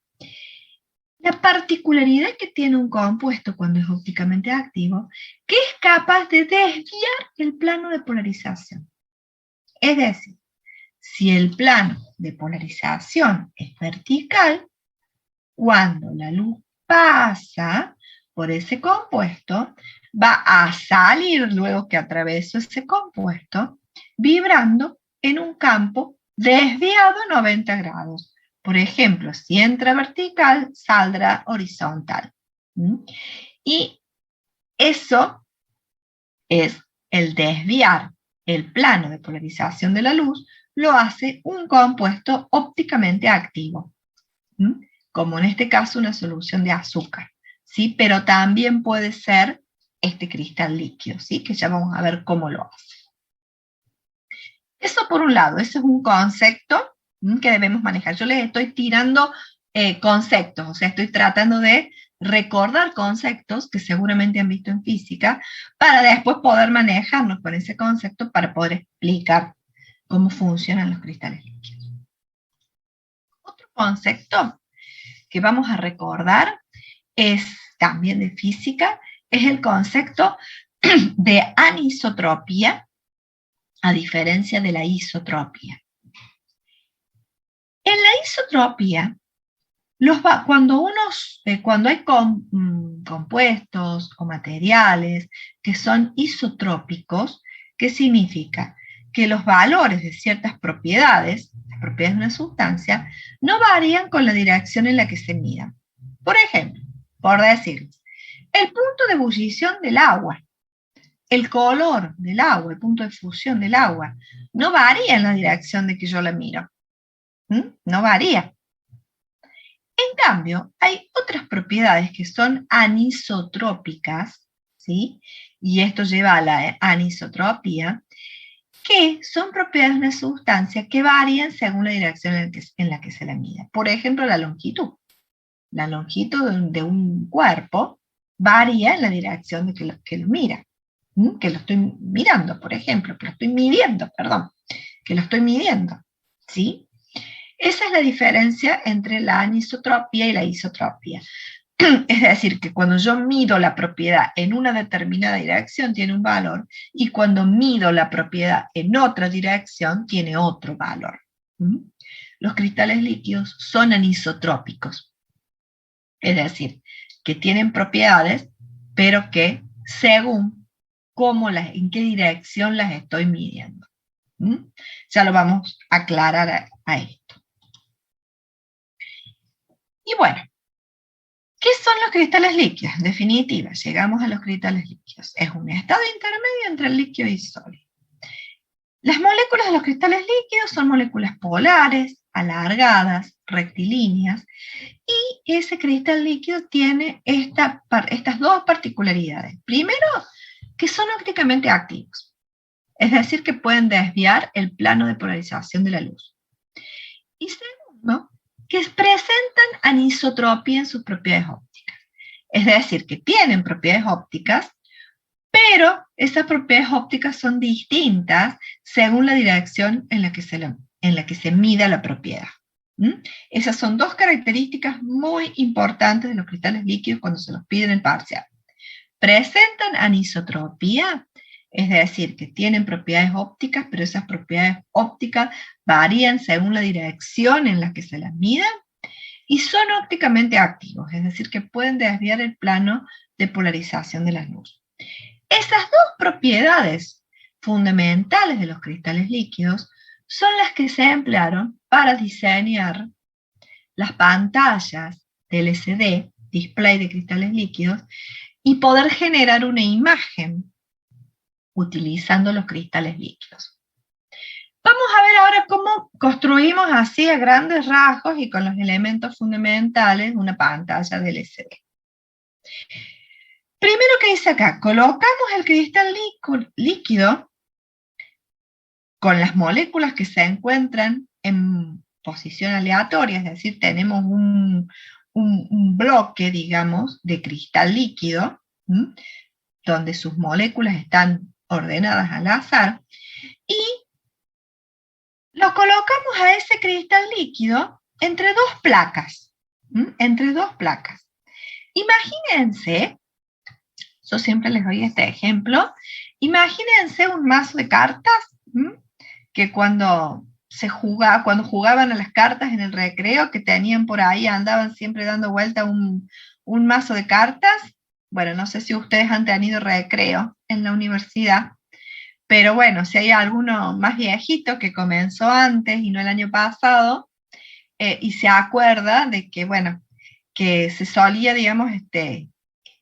la particularidad que tiene un compuesto cuando es ópticamente activo, que es capaz de desviar el plano de polarización. Es decir, si el plano de polarización es vertical, cuando la luz pasa por ese compuesto, va a salir luego que atravesó ese compuesto, vibrando en un campo desviado a 90 grados. Por ejemplo, si entra vertical, saldrá horizontal. Y eso es el desviar el plano de polarización de la luz, lo hace un compuesto ópticamente activo, como en este caso una solución de azúcar, ¿sí? Pero también puede ser este cristal líquido, ¿sí? Que ya vamos a ver cómo lo hace. Eso por un lado, ese es un concepto que debemos manejar. Yo les estoy tirando conceptos, o sea, estoy tratando de recordar conceptos que seguramente han visto en física, para después poder manejarnos con ese concepto para poder explicar cómo funcionan los cristales líquidos. Otro concepto que vamos a recordar es también de física, es el concepto de anisotropía, a diferencia de la isotropía. En la isotropía, cuando hay compuestos o materiales que son isotrópicos, ¿qué significa? Que los valores de ciertas propiedades, las propiedades de una sustancia, no varían con la dirección en la que se midan. Por ejemplo, por decir, el punto de ebullición del agua, el color del agua, el punto de fusión del agua, no varía en la dirección de que yo la miro. No varía. En cambio, hay otras propiedades que son anisotrópicas, ¿sí? Y esto lleva a la anisotropía, que son propiedades de una sustancia que varían según la dirección en la que se la mide. Por ejemplo, la longitud. La longitud de un cuerpo varía en la dirección de que lo mira. Que lo estoy mirando, por ejemplo, que lo estoy midiendo, perdón, que lo estoy midiendo, ¿sí? Esa es la diferencia entre la anisotropía y la isotropía. Es decir, que cuando yo mido la propiedad en una determinada dirección tiene un valor, y cuando mido la propiedad en otra dirección tiene otro valor. Los cristales líquidos son anisotrópicos, es decir, que tienen propiedades, pero que según en qué dirección las estoy midiendo. Ya lo vamos a aclarar a esto. Y bueno, ¿qué son los cristales líquidos? En definitiva, llegamos a los cristales líquidos. Es un estado intermedio entre el líquido y el sólido. Las moléculas de los cristales líquidos son moléculas polares, alargadas, rectilíneas, y ese cristal líquido tiene estas dos particularidades. Primero, que son ópticamente activos, es decir, que pueden desviar el plano de polarización de la luz. Y segundo, que presentan anisotropía en sus propiedades ópticas, es decir, que tienen propiedades ópticas, pero esas propiedades ópticas son distintas según la dirección en la que se mida la propiedad. Esas son dos características muy importantes de los cristales líquidos cuando se los piden en parcial. Presentan anisotropía, es decir, que tienen propiedades ópticas, pero esas propiedades ópticas varían según la dirección en la que se las mida, y son ópticamente activos, es decir, que pueden desviar el plano de polarización de la luz. Esas dos propiedades fundamentales de los cristales líquidos son las que se emplearon para diseñar las pantallas de LCD, display de cristales líquidos, y poder generar una imagen utilizando los cristales líquidos. Vamos a ver ahora cómo construimos así a grandes rasgos y con los elementos fundamentales una pantalla de LCD. Primero que dice acá, colocamos el cristal líquido con las moléculas que se encuentran en posición aleatoria, es decir, tenemos un bloque, digamos, de cristal líquido, ¿m? Donde sus moléculas están ordenadas al azar, y lo colocamos a ese cristal líquido entre dos placas, ¿m? Entre dos placas. Imagínense, yo siempre les doy este ejemplo, imagínense un mazo de cartas, ¿m? Que cuando jugaban a las cartas en el recreo, que tenían por ahí, andaban siempre dando vuelta un mazo de cartas. Bueno, no sé si ustedes han tenido recreo en la universidad, pero bueno, si hay alguno más viejito que comenzó antes y no el año pasado, y se acuerda de que, bueno, que se solía, digamos,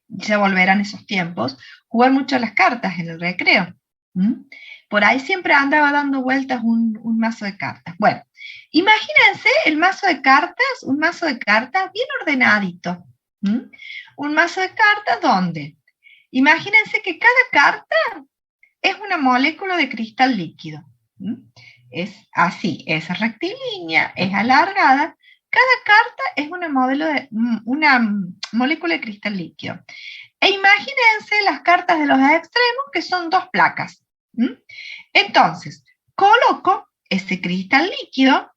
ya volverán esos tiempos, jugar mucho a las cartas en el recreo. ¿Mm? Por ahí siempre andaba dando vueltas un mazo de cartas. Bueno, imagínense el mazo de cartas, un mazo de cartas bien ordenadito. ¿Mm? Un mazo de cartas donde, imagínense que cada carta es una molécula de cristal líquido. ¿Mm? Es así, es rectilínea, es alargada. Cada carta es una molécula de cristal líquido. E imagínense las cartas de los extremos, que son dos placas. ¿Mm? Entonces, coloco ese cristal líquido,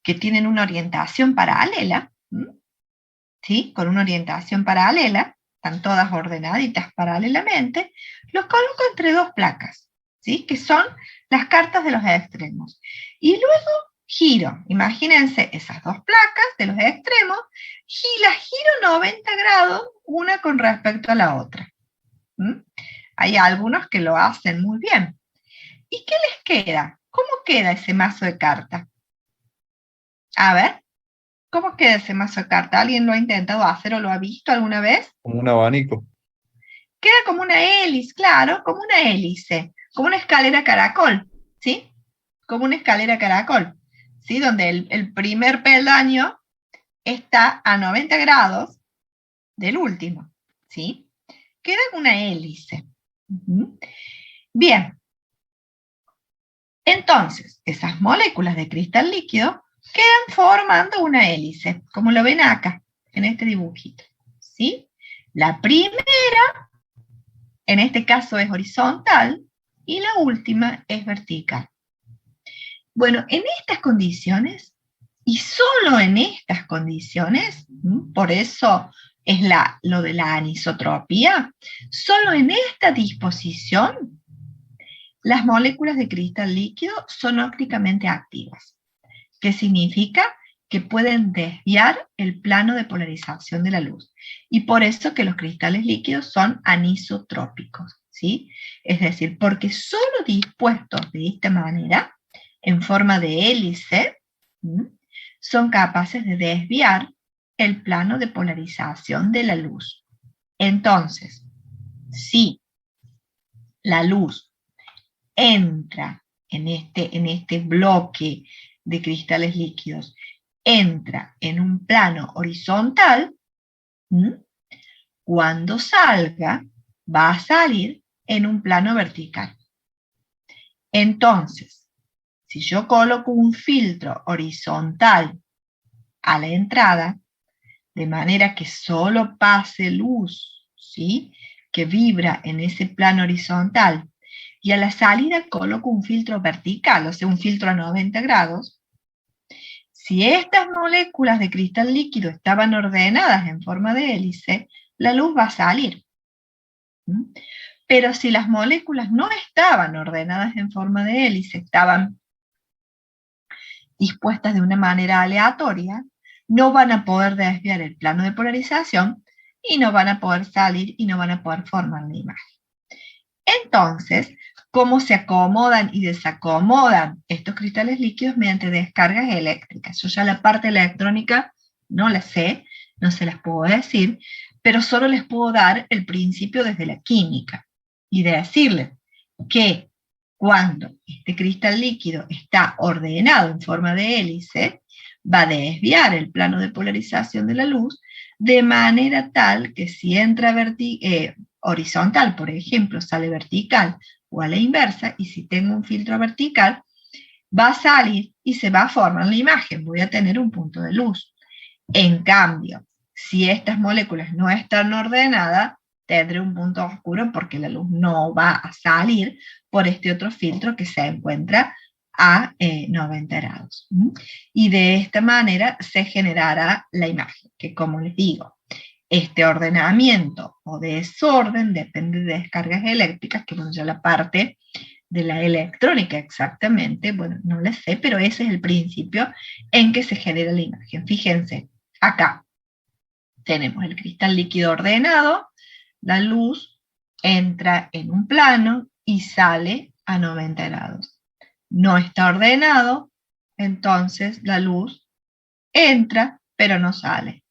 que tienen una orientación paralela, ¿Mm? ¿Sí? Con una orientación paralela, están todas ordenaditas paralelamente, los coloco entre dos placas, ¿sí? Que son las cartas de los extremos. Y luego giro, imagínense esas dos placas de los extremos, y las giro 90 grados una con respecto a la otra. ¿Mm? Hay algunos que lo hacen muy bien. ¿Y qué les queda? ¿Cómo queda ese mazo de cartas? A ver, ¿cómo queda ese mazo de cartas? ¿Alguien lo ha intentado hacer o lo ha visto alguna vez? Como un abanico. Queda como una hélice, claro, como una hélice, como una escalera caracol, ¿sí? Como una escalera caracol, ¿sí? Donde el primer peldaño está a 90 grados del último, ¿sí? Queda una hélice. Uh-huh. Bien. Entonces, esas moléculas de cristal líquido quedan formando una hélice, como lo ven acá, en este dibujito, ¿sí? La primera, en este caso, es horizontal, y la última es vertical. Bueno, en estas condiciones, y solo en estas condiciones, por eso es lo de la anisotropía, solo en esta disposición, las moléculas de cristal líquido son ópticamente activas. ¿Qué significa? Que pueden desviar el plano de polarización de la luz. Y por eso que los cristales líquidos son anisotrópicos, ¿sí? Es decir, porque solo dispuestos de esta manera, en forma de hélice, son capaces de desviar el plano de polarización de la luz. Entonces, si la luz entra en este bloque de cristales líquidos, entra en un plano horizontal, cuando salga, va a salir en un plano vertical. Entonces, si yo coloco un filtro horizontal a la entrada, de manera que solo pase luz, ¿sí? Que vibra en ese plano horizontal, y a la salida coloco un filtro vertical, o sea, un filtro a 90 grados, si estas moléculas de cristal líquido estaban ordenadas en forma de hélice, la luz va a salir. Pero si las moléculas no estaban ordenadas en forma de hélice, estaban dispuestas de una manera aleatoria, no van a poder desviar el plano de polarización y no van a poder salir y no van a poder formar la imagen. Entonces, ¿cómo se acomodan y desacomodan estos cristales líquidos? Mediante descargas eléctricas. Yo ya la parte electrónica no la sé, no se las puedo decir, pero solo les puedo dar el principio desde la química y de decirles que Cuando este cristal líquido está ordenado en forma de hélice, va a desviar el plano de polarización de la luz de manera tal que si entra horizontal, por ejemplo, sale vertical o a la inversa, y si tengo un filtro vertical, va a salir y se va a formar la imagen, voy a tener un punto de luz. En cambio, si estas moléculas no están ordenadas, tendré un punto oscuro porque la luz no va a salir por este otro filtro que se encuentra a 90 grados. Y de esta manera se generará la imagen, que como les digo, este ordenamiento o desorden depende de descargas eléctricas, que bueno, ya la parte de la electrónica exactamente, bueno, no la sé, pero ese es el principio en que se genera la imagen. Fíjense, acá tenemos el cristal líquido ordenado, la luz entra en un plano y sale a 90 grados. No está ordenado, entonces la luz entra, pero no sale.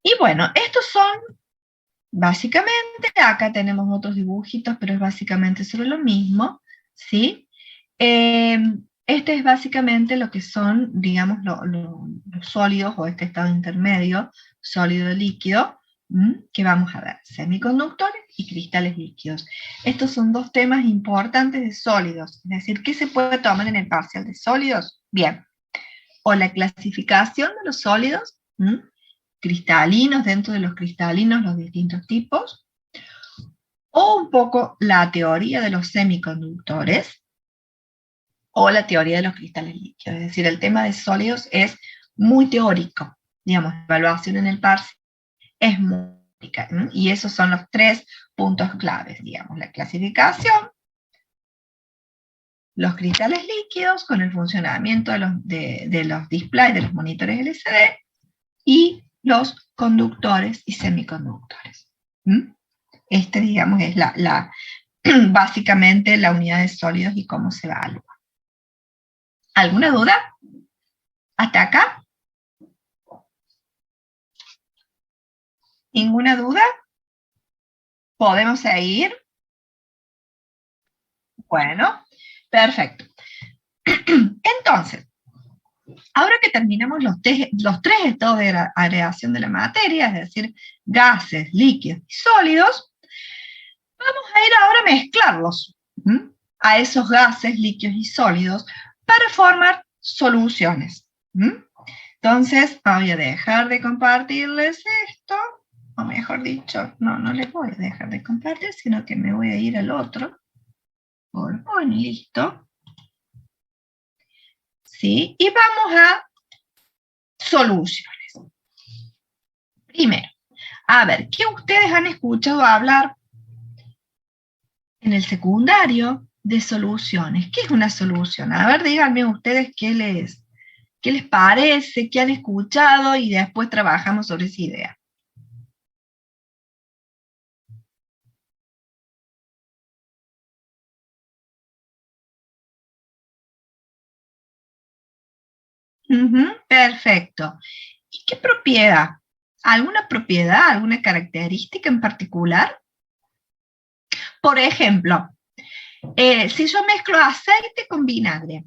Y bueno, estos son básicamente, acá tenemos otros dibujitos, pero es básicamente sobre lo mismo, ¿sí? Este es básicamente lo que son, digamos, los sólidos o este estado intermedio, sólido-líquido, que vamos a ver, semiconductores y cristales líquidos. Estos son dos temas importantes de sólidos, es decir, ¿qué se puede tomar en el parcial de sólidos? Bien, o la clasificación de los sólidos, cristalinos, dentro de los cristalinos los distintos tipos, o un poco la teoría de los semiconductores, o la teoría de los cristales líquidos. Es decir, el tema de sólidos es muy teórico, digamos, la evaluación en el parcial es muy teórica, y esos son los tres puntos claves, digamos, la clasificación, los cristales líquidos con el funcionamiento de los displays, de los monitores LCD, y los conductores y semiconductores. Este, digamos, es básicamente la unidad de sólidos y cómo se evalúa. ¿Alguna duda? ¿Hasta acá? ¿Ninguna duda? ¿Podemos seguir? Bueno, perfecto. Entonces, ahora que terminamos los tres estados de agregación de la materia, es decir, gases, líquidos y sólidos, vamos a ir ahora a mezclarlos a esos gases, líquidos y sólidos para formar soluciones. Entonces, voy a dejar de compartirles esto, o mejor dicho, no les voy a dejar de compartir, sino que me voy a ir al otro. PowerPoint, listo. ¿Sí? Y vamos a soluciones. Primero, a ver, ¿qué ustedes han escuchado hablar en el secundario de soluciones? ¿Qué es una solución? A ver, díganme ustedes qué les parece, qué han escuchado, y después trabajamos sobre esa idea. Perfecto. ¿Y qué propiedad? ¿Alguna propiedad, alguna característica en particular? Por ejemplo, si yo mezclo aceite con vinagre,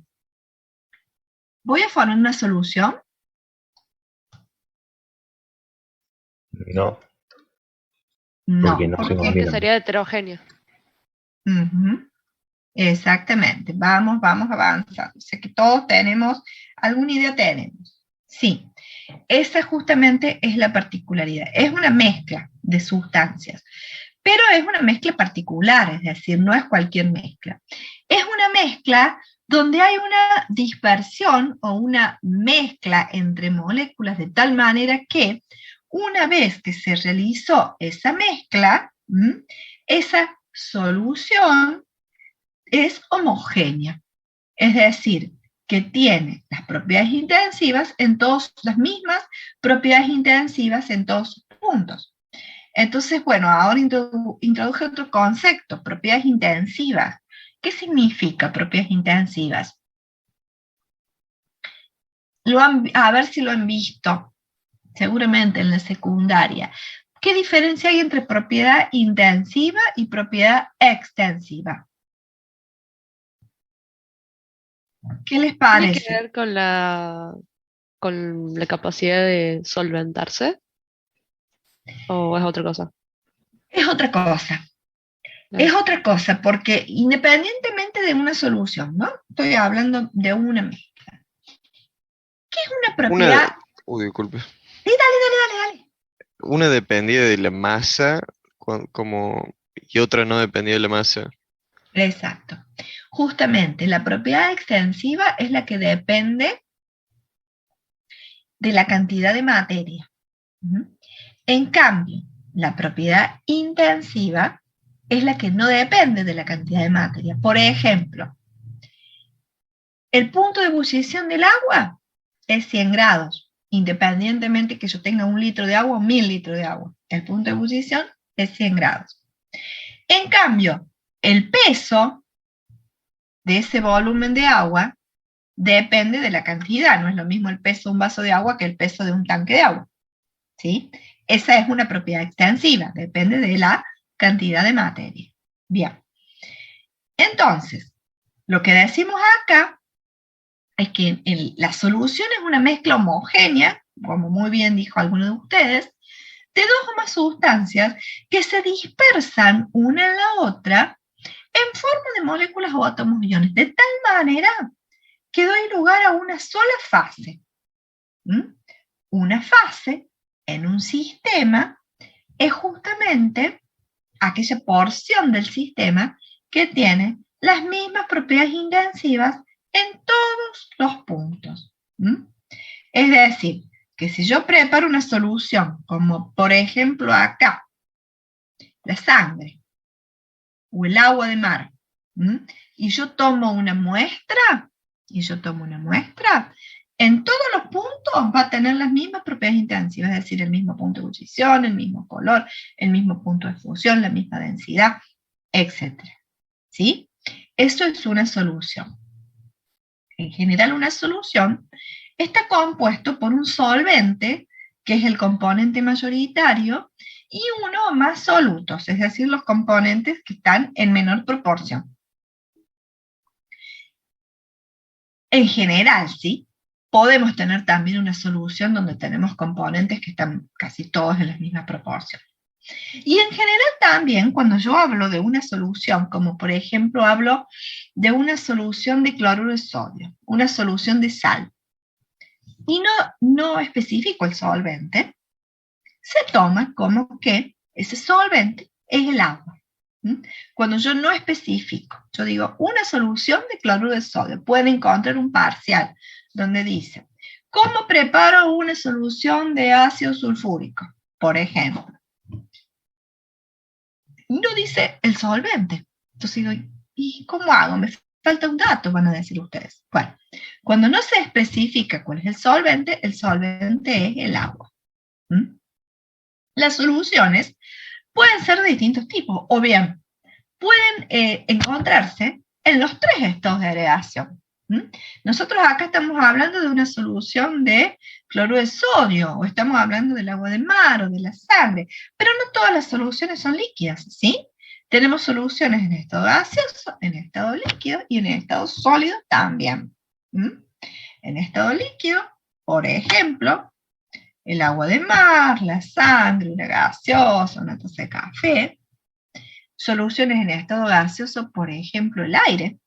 ¿voy a formar una solución? No, No. porque no se Porque combinan. sería heterogéneo. Exactamente, vamos avanzando. O sea que todos tenemos, alguna idea tenemos. Sí, esa justamente es la particularidad. Es una mezcla de sustancias, pero es una mezcla particular, es decir, no es cualquier mezcla. Es una mezcla donde hay una dispersión o una mezcla entre moléculas de tal manera que una vez que se realizó esa mezcla, esa solución es homogénea, es decir, que tiene las propiedades intensivas en todos, las mismas propiedades intensivas en todos sus puntos. Entonces, bueno, ahora introduje otro concepto, propiedades intensivas. ¿Qué significa propiedades intensivas? A ver si lo han visto, seguramente en la secundaria. ¿Qué diferencia hay entre propiedad intensiva y propiedad extensiva? ¿Qué les ¿Tiene que parece? ver con la capacidad de solventarse? ¿O es otra cosa? Es otra cosa. Claro. Es otra cosa, porque independientemente de una solución, ¿no? Estoy hablando de una mezcla. ¿Qué es una propiedad? Uy, disculpe. Sí, dale. Una dependía de la masa y otra no dependía de la masa. Exacto. Justamente, la propiedad extensiva es la que depende de la cantidad de materia. ¿Mm? En cambio, la propiedad intensiva es la que no depende de la cantidad de materia. Por ejemplo, el punto de ebullición del agua es 100 grados, independientemente que yo tenga 1 litro de agua o 1000 litros de agua. El punto de ebullición es 100 grados. En cambio, el peso de ese volumen de agua depende de la cantidad. No es lo mismo el peso de un vaso de agua que el peso de un tanque de agua. ¿Sí? Esa es una propiedad extensiva, depende de la cantidad de materia. Bien. Entonces, lo que decimos acá es que la solución es una mezcla homogénea, como muy bien dijo alguno de ustedes, de dos o más sustancias que se dispersan una en la otra en forma de moléculas o átomos iones, de tal manera que doy lugar a una sola fase. ¿Mm? Una fase en un sistema es justamente aquella porción del sistema que tiene las mismas propiedades intensivas en todos los puntos. ¿Mm? Es decir, que si yo preparo una solución, como por ejemplo acá, la sangre o el agua de mar, y yo tomo una muestra, en todos los puntos va a tener las mismas propiedades intensivas, es decir, el mismo punto de ebullición, el mismo color, el mismo punto de fusión, la misma densidad, etc. ¿Sí? Eso es una solución. En general, una solución está compuesto por un solvente, que es el componente mayoritario, y uno o más solutos, es decir, los componentes que están en menor proporción. En general, ¿sí? Podemos tener también una solución donde tenemos componentes que están casi todos en las mismas proporciones. Y en general también, cuando yo hablo de una solución, como por ejemplo hablo de una solución de cloruro de sodio, una solución de sal, y no especifico el solvente, se toma como que ese solvente es el agua. Cuando yo no especifico, yo digo una solución de cloruro de sodio, pueden encontrar un parcial donde dice, ¿cómo preparo una solución de ácido sulfúrico? Por ejemplo. No dice el solvente. Entonces digo, ¿y cómo hago? Me falta un dato, van a decir ustedes. Bueno, cuando no se especifica cuál es el solvente es el agua. Las soluciones pueden ser de distintos tipos, o bien pueden encontrarse en los 3 estados de agregación. Nosotros acá estamos hablando de una solución de cloruro de sodio, o estamos hablando del agua de mar o de la sangre, pero no todas las soluciones son líquidas, ¿sí? Tenemos soluciones en estado gaseoso, en estado líquido y en estado sólido también. En estado líquido, por ejemplo, el agua de mar, la sangre, una gaseosa, una taza de café. Soluciones en estado gaseoso, por ejemplo, el aire.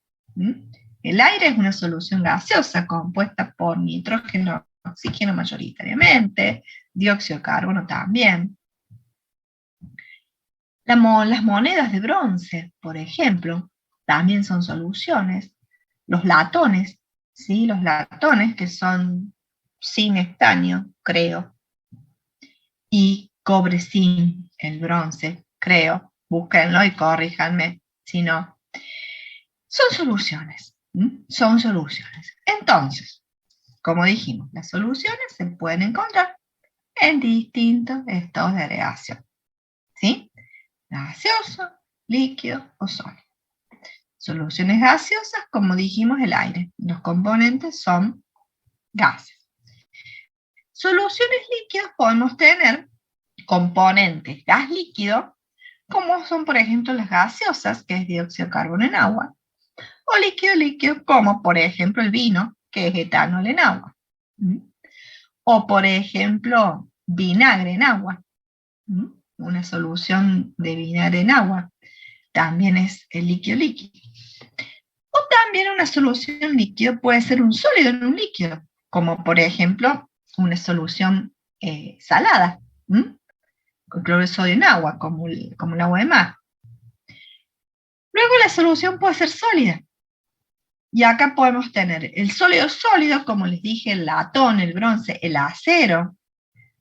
El aire es una solución gaseosa compuesta por nitrógeno, oxígeno mayoritariamente, dióxido de carbono también. Las monedas de bronce, por ejemplo, también son soluciones. Los latones, ¿sí? Los latones que son sin estaño, creo, y cobre sin el bronce, creo. Búsquenlo y corríjanme si no. Son soluciones. Son soluciones. Entonces, como dijimos, las soluciones se pueden encontrar en distintos estados de agregación. ¿Sí? Gaseoso, líquido o sólido. Soluciones gaseosas, como dijimos, el aire. Los componentes son gases. Soluciones líquidas podemos tener componentes gas líquido, como son, por ejemplo, las gaseosas, que es dióxido de carbono en agua, o líquido, como por ejemplo el vino, que es etanol en agua. O por ejemplo, vinagre en agua. Una solución de vinagre en agua también es el líquido. O también una solución líquido puede ser un sólido en un líquido, como por ejemplo una solución salada, con cloruro de sodio en agua, como el agua de mar. Luego la solución puede ser sólida. Y acá podemos tener el sólido, como les dije, el latón, el bronce, el acero,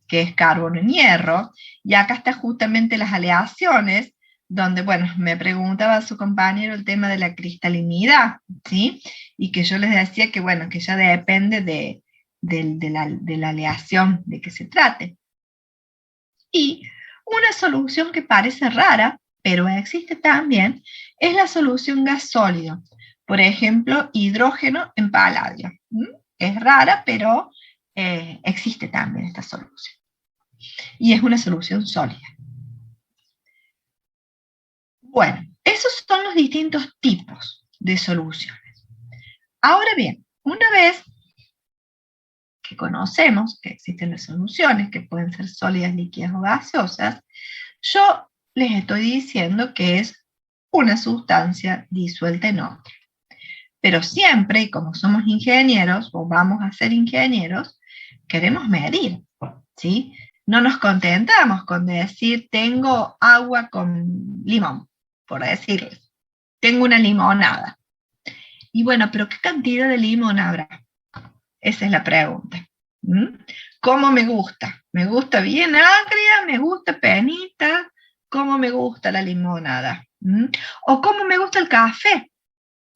que es carbono en hierro, y acá está justamente las aleaciones, donde, bueno, me preguntaba su compañero el tema de la cristalinidad, ¿sí? Y que yo les decía que, bueno, que ya depende de la aleación de que se trate. Y una solución que parece rara, pero existe también, es la solución gas sólido. Por ejemplo, hidrógeno en paladio. Es rara, pero existe también esta solución. Y es una solución sólida. Bueno, esos son los distintos tipos de soluciones. Ahora bien, una vez que conocemos que existen las soluciones, que pueden ser sólidas, líquidas o gaseosas, yo les estoy diciendo que es una sustancia disuelta en otra. Pero siempre, y como somos ingenieros, o vamos a ser ingenieros, queremos medir, ¿sí? No nos contentamos con decir, tengo agua con limón, por decirles. Tengo una limonada. Y bueno, pero ¿qué cantidad de limón habrá? Esa es la pregunta. ¿Cómo me gusta? ¿Me gusta bien agria? ¿Me gusta penita? ¿Cómo me gusta la limonada? ¿O cómo me gusta el café?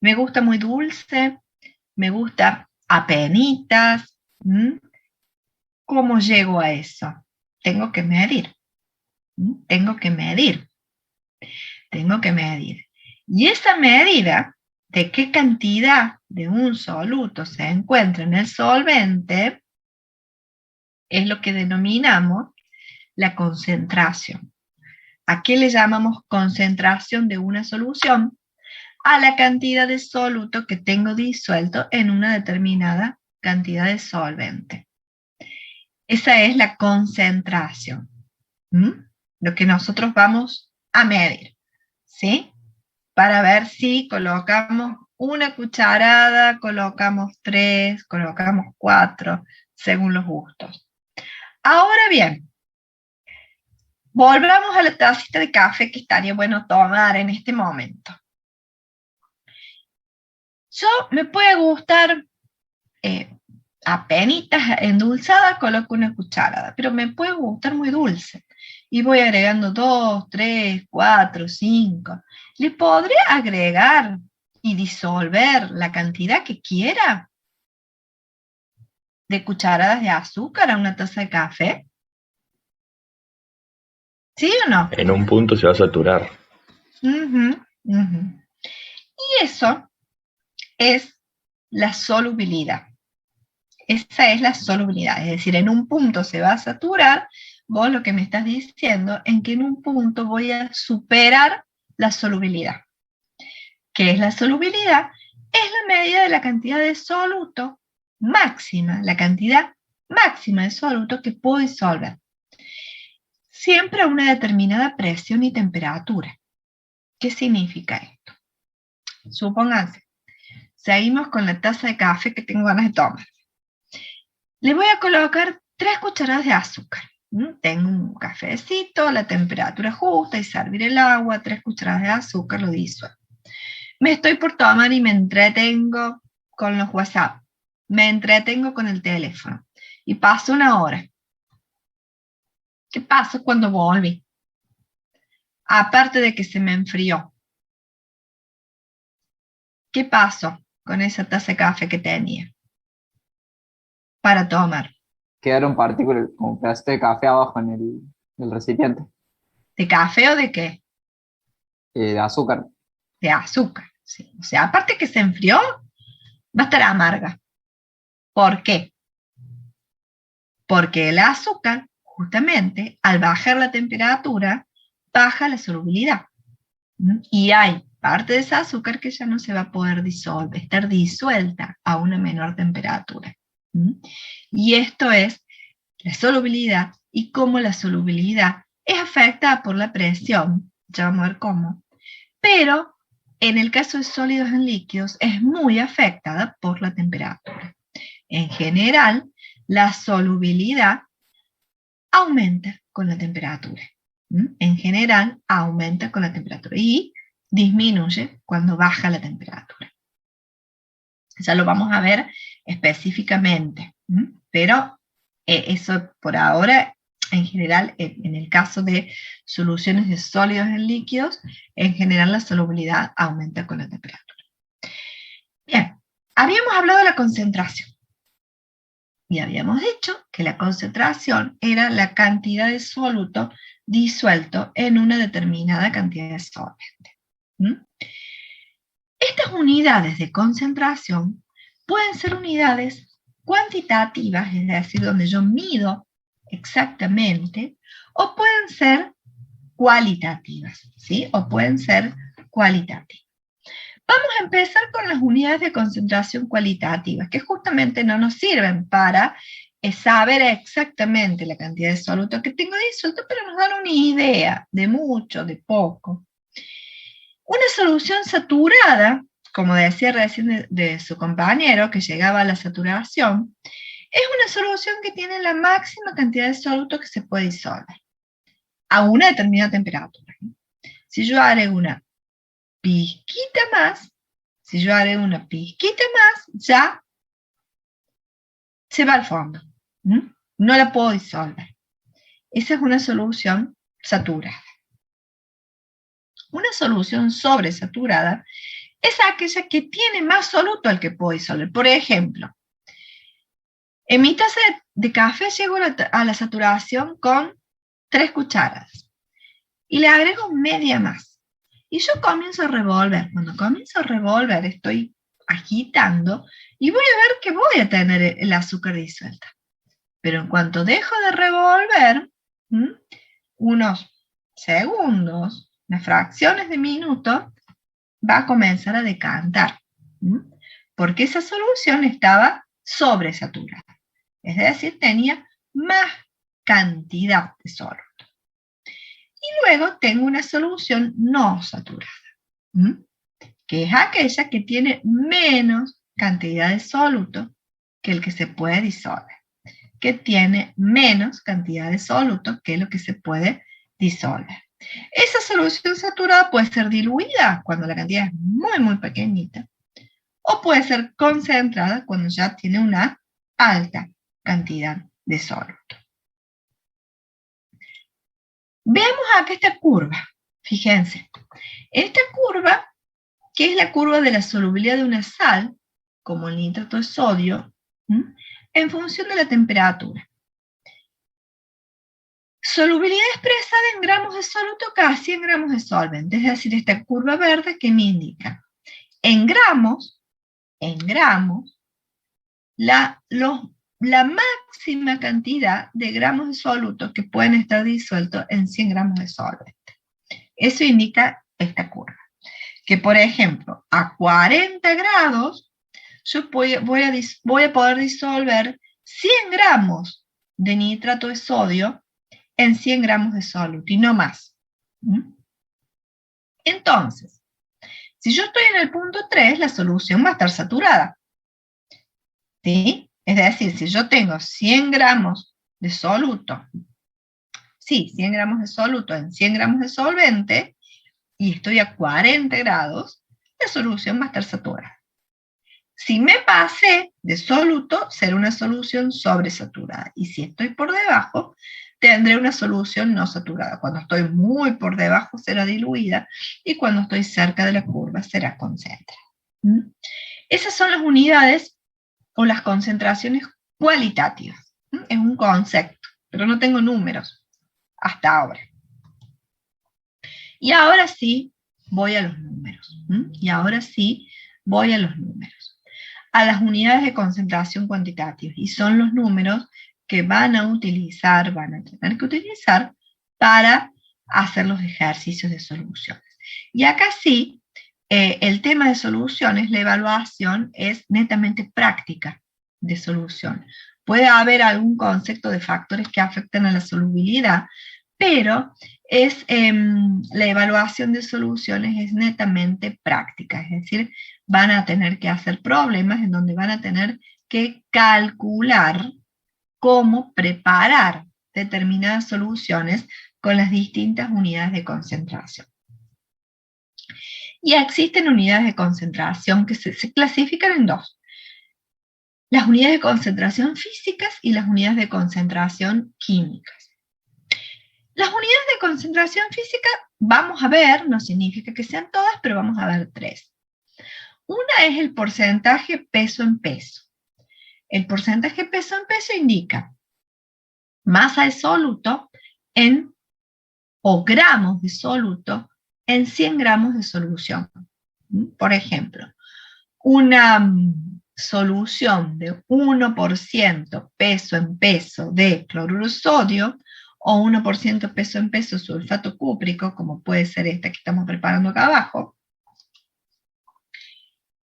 ¿Me gusta muy dulce? ¿Me gusta apenitas? ¿Cómo llego a eso? Tengo que medir. Tengo que medir. Y esa medida de qué cantidad de un soluto se encuentra en el solvente es lo que denominamos la concentración. ¿A qué le llamamos concentración de una solución? A la cantidad de soluto que tengo disuelto en una determinada cantidad de solvente. Esa es la concentración. Lo que nosotros vamos a medir, ¿sí? Para ver si colocamos una cucharada, colocamos 3, colocamos 4, según los gustos. Ahora bien, volvamos a la tacita de café que estaría bueno tomar en este momento. Yo me puede gustar apenitas endulzada, coloco una cucharada, pero me puede gustar muy dulce. Y voy agregando 2, 3, 4, 5. Le podré agregar y disolver la cantidad que quiera de cucharadas de azúcar a una taza de café. ¿Sí o no? En un punto se va a saturar. Y eso es la solubilidad. Esa es la solubilidad, es decir, en un punto se va a saturar, vos lo que me estás diciendo es que en un punto voy a superar la solubilidad. ¿Qué es la solubilidad? Es la medida de la cantidad de soluto máxima, la cantidad máxima de soluto que puedo disolver. Siempre a una determinada presión y temperatura. ¿Qué significa esto? Supónganse, seguimos con la taza de café que tengo ganas de tomar. Le voy a colocar 3 cucharadas de azúcar. Tengo un cafecito, la temperatura justa y servir el agua, 3 cucharadas de azúcar, lo disuelvo. Me estoy por tomar y me entretengo con los WhatsApp, me entretengo con el teléfono y paso una hora. ¿Qué pasa cuando volví? Aparte de que se me enfrió, ¿qué pasó con esa taza de café que tenía para tomar? Quedaron partículas, como un pedacito de café abajo en el recipiente, ¿De café o de qué? de azúcar. De azúcar. Sí. O sea, aparte que se enfrió, va a estar amarga. ¿Por qué? Porque el azúcar justamente al bajar la temperatura, baja la solubilidad. Y hay parte de ese azúcar que ya no se va a poder disolver, estar disuelta a una menor temperatura. Y esto es la solubilidad y cómo la solubilidad es afectada por la presión, ya vamos a ver cómo, pero en el caso de sólidos en líquidos es muy afectada por la temperatura. En general, la solubilidad aumenta con la temperatura. En general, aumenta con la temperatura y disminuye cuando baja la temperatura. Ya lo vamos a ver específicamente, pero eso por ahora, en general, en el caso de soluciones de sólidos en líquidos, en general la solubilidad aumenta con la temperatura. Bien, habíamos hablado de la concentración. Y habíamos dicho que la concentración era la cantidad de soluto disuelto en una determinada cantidad de solvente. Estas unidades de concentración pueden ser unidades cuantitativas, es decir, donde yo mido exactamente, o pueden ser cualitativas, ¿sí? O pueden ser cualitativas. Vamos a empezar con las unidades de concentración cualitativas, que justamente no nos sirven para saber exactamente la cantidad de soluto que tengo disuelto, pero nos dan una idea de mucho, de poco. Una solución saturada, como decía recién de su compañero, que llegaba a la saturación, es una solución que tiene la máxima cantidad de soluto que se puede disolver a una determinada temperatura. Si yo agrego una pizquita más, ya se va al fondo. No la puedo disolver. Esa es una solución saturada. Una solución sobresaturada es aquella que tiene más soluto al que puedo disolver. Por ejemplo, en mi taza de café llego a la saturación con 3 cucharadas y le agrego media más. Y yo comienzo a revolver. Cuando comienzo a revolver, estoy agitando y voy a ver que voy a tener el azúcar disuelta. Pero en cuanto dejo de revolver, unos segundos, unas fracciones de minuto, va a comenzar a decantar. Porque esa solución estaba sobresaturada. Es decir, tenía más cantidad de soluto. Y luego tengo una solución no saturada, que es aquella que tiene menos cantidad de soluto que el que se puede disolver, que tiene menos cantidad de soluto que lo que se puede disolver. Esa solución saturada puede ser diluida cuando la cantidad es muy, muy pequeñita, o puede ser concentrada cuando ya tiene una alta cantidad de soluto. Veamos acá esta curva, fíjense. Esta curva, que es la curva de la solubilidad de una sal, como el nitrato de sodio, en función de la temperatura. Solubilidad expresada en gramos de soluto cada 100 gramos de solvente, es decir, esta curva verde que me indica en gramos, la máxima cantidad de gramos de soluto que pueden estar disueltos en 100 gramos de solvente. Eso indica esta curva. Que por ejemplo, a 40 grados, yo voy a poder disolver 100 gramos de nitrato de sodio en 100 gramos de soluto, y no más. Entonces, si yo estoy en el punto 3, la solución va a estar saturada. ¿Sí? Es decir, si yo tengo 100 gramos de soluto, 100 gramos de soluto en 100 gramos de solvente, y estoy a 40 grados, la solución va a estar saturada. Si me pasé de soluto, será una solución sobresaturada. Y si estoy por debajo, tendré una solución no saturada. Cuando estoy muy por debajo, será diluida. Y cuando estoy cerca de la curva, será concentrada. Esas son las unidades o las concentraciones cualitativas. Es un concepto, pero no tengo números hasta ahora. Y ahora sí voy a los números. A las unidades de concentración cuantitativas. Y son los números que van a tener que utilizar para hacer los ejercicios de soluciones. Y acá sí, el tema de soluciones, la evaluación es netamente práctica de solución. Puede haber algún concepto de factores que afectan a la solubilidad, pero la evaluación de soluciones es netamente práctica, es decir, van a tener que hacer problemas en donde van a tener que calcular cómo preparar determinadas soluciones con las distintas unidades de concentración. Y existen unidades de concentración que se clasifican en dos: las unidades de concentración físicas y las unidades de concentración químicas. Las unidades de concentración física, vamos a ver, no significa que sean todas, pero vamos a ver tres. Una es el porcentaje peso en peso. El porcentaje peso en peso indica masa de soluto o gramos de soluto en 100 gramos de solución. Por ejemplo, una solución de 1% peso en peso de cloruro de sodio o 1% peso en peso sulfato cúprico, como puede ser esta que estamos preparando acá abajo,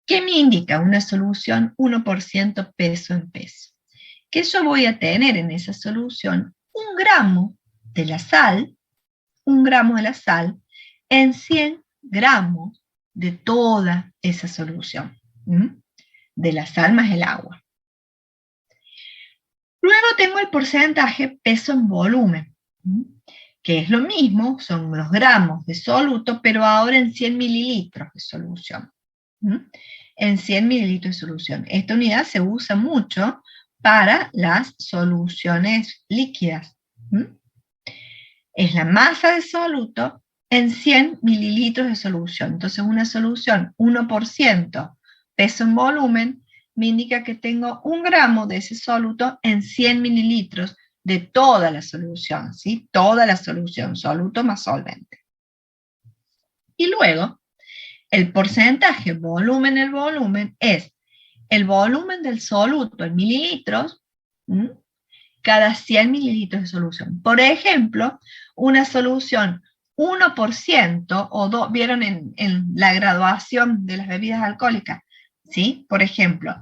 ¿qué me indica una solución 1% peso en peso? Que yo voy a tener en esa solución 1 gramo de la sal, 1 gramo de la sal en 100 gramos de toda esa solución, de la sal más el agua. Luego tengo el porcentaje peso en volumen, que es lo mismo, son los gramos de soluto, pero ahora en 100 mililitros de solución. En 100 mililitros de solución. Esta unidad se usa mucho para las soluciones líquidas. Es la masa de soluto en 100 mililitros de solución. Entonces una solución 1% peso en volumen me indica que tengo 1 gramo de ese soluto en 100 mililitros de toda la solución, ¿sí? Toda la solución, soluto más solvente. Y luego, el porcentaje volumen el volumen es el volumen del soluto en mililitros, cada 100 mililitros de solución. Por ejemplo, una solución 1% o 2, ¿vieron en la graduación de las bebidas alcohólicas? ¿Sí? Por ejemplo,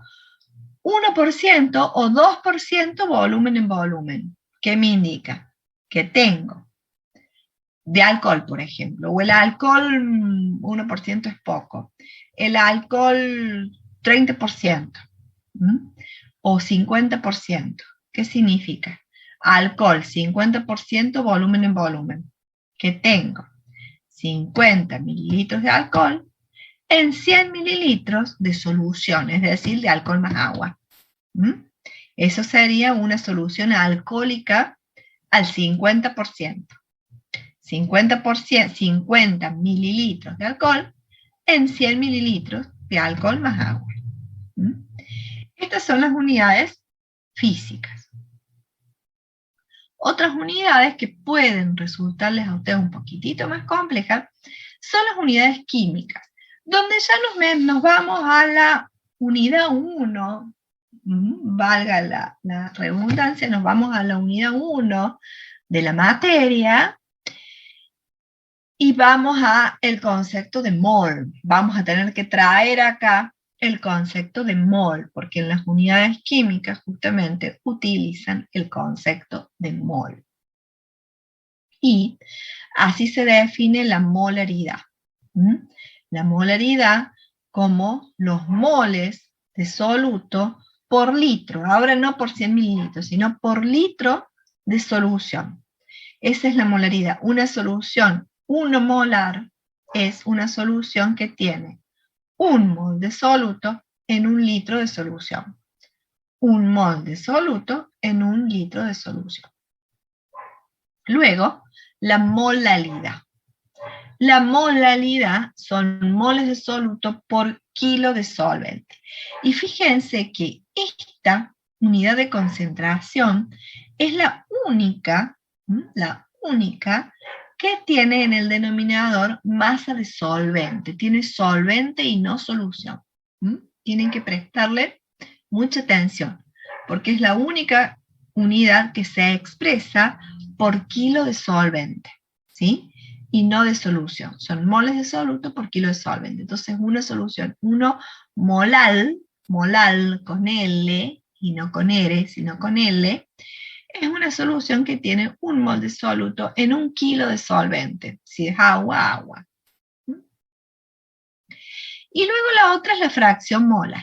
1% o 2% volumen en volumen. ¿Qué me indica? Que tengo de alcohol, por ejemplo, o el alcohol 1% es poco, el alcohol 30%, o 50%. ¿Qué significa? Alcohol 50%, volumen en volumen. Que tengo 50 mililitros de alcohol en 100 mililitros de solución, es decir, de alcohol más agua. Eso sería una solución alcohólica al 50%. 50 mililitros de alcohol en 100 mililitros de alcohol más agua. Estas son las unidades físicas. Otras unidades que pueden resultarles a ustedes un poquitito más complejas son las unidades químicas, donde ya nos vamos a la unidad 1, valga la redundancia, nos vamos a la unidad 1 de la materia, y vamos a el concepto de mol. Vamos a tener que traer acá el concepto de mol, porque en las unidades químicas justamente utilizan el concepto de mol. Y así se define la molaridad. La molaridad como los moles de soluto por litro, ahora no por 100 mililitros, sino por litro de solución. Esa es la molaridad. Una solución 1 molar es una solución que tiene 1 mol de soluto en 1 litro de solución. 1 mol de soluto en 1 litro de solución. Luego, la molalidad. La molalidad son moles de soluto por kilo de solvente. Y fíjense que esta unidad de concentración es la única que tiene en el denominador masa de solvente. Tiene solvente y no solución. Tienen que prestarle mucha atención, porque es la única unidad que se expresa por kilo de solvente, ¿sí? Y no de solución. Son moles de soluto por kilo de solvente. Entonces, una solución, 1 molal, molal con L, y no con R, sino con L, es una solución que tiene 1 mol de soluto en 1 kilo de solvente. Si es agua, agua. Y luego la otra es la fracción molar.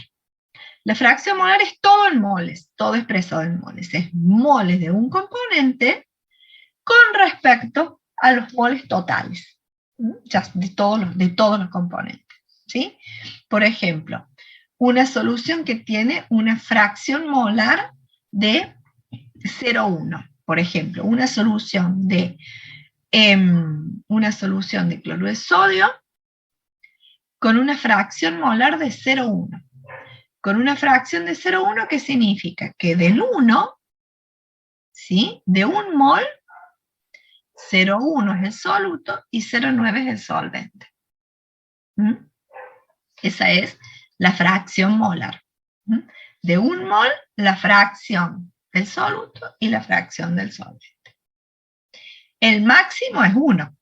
La fracción molar es todo en moles, todo expresado en moles. Es moles de un componente con respecto a los moles totales, ya de todos los componentes, ¿sí? Por ejemplo, una solución que tiene una fracción molar de 0,1. Por ejemplo, una solución de cloruro de sodio con una fracción molar de 0,1. Con una fracción de 0,1, ¿qué significa? Que del 1, ¿sí? De 1 mol, 0,1 es el soluto y 0,9 es el solvente. Esa es la fracción molar. De 1 mol, la fracción del soluto y la fracción del solvente. El máximo es 1.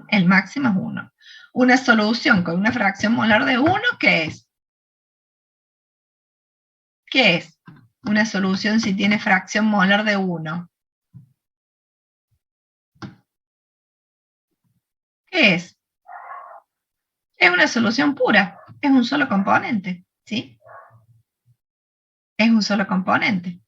El máximo es 1. Una solución con una fracción molar de 1, ¿qué es? ¿Qué es? Una solución si tiene fracción molar de 1. ¿Qué es? Es una solución pura. Es un solo componente, ¿sí? Es un solo componente.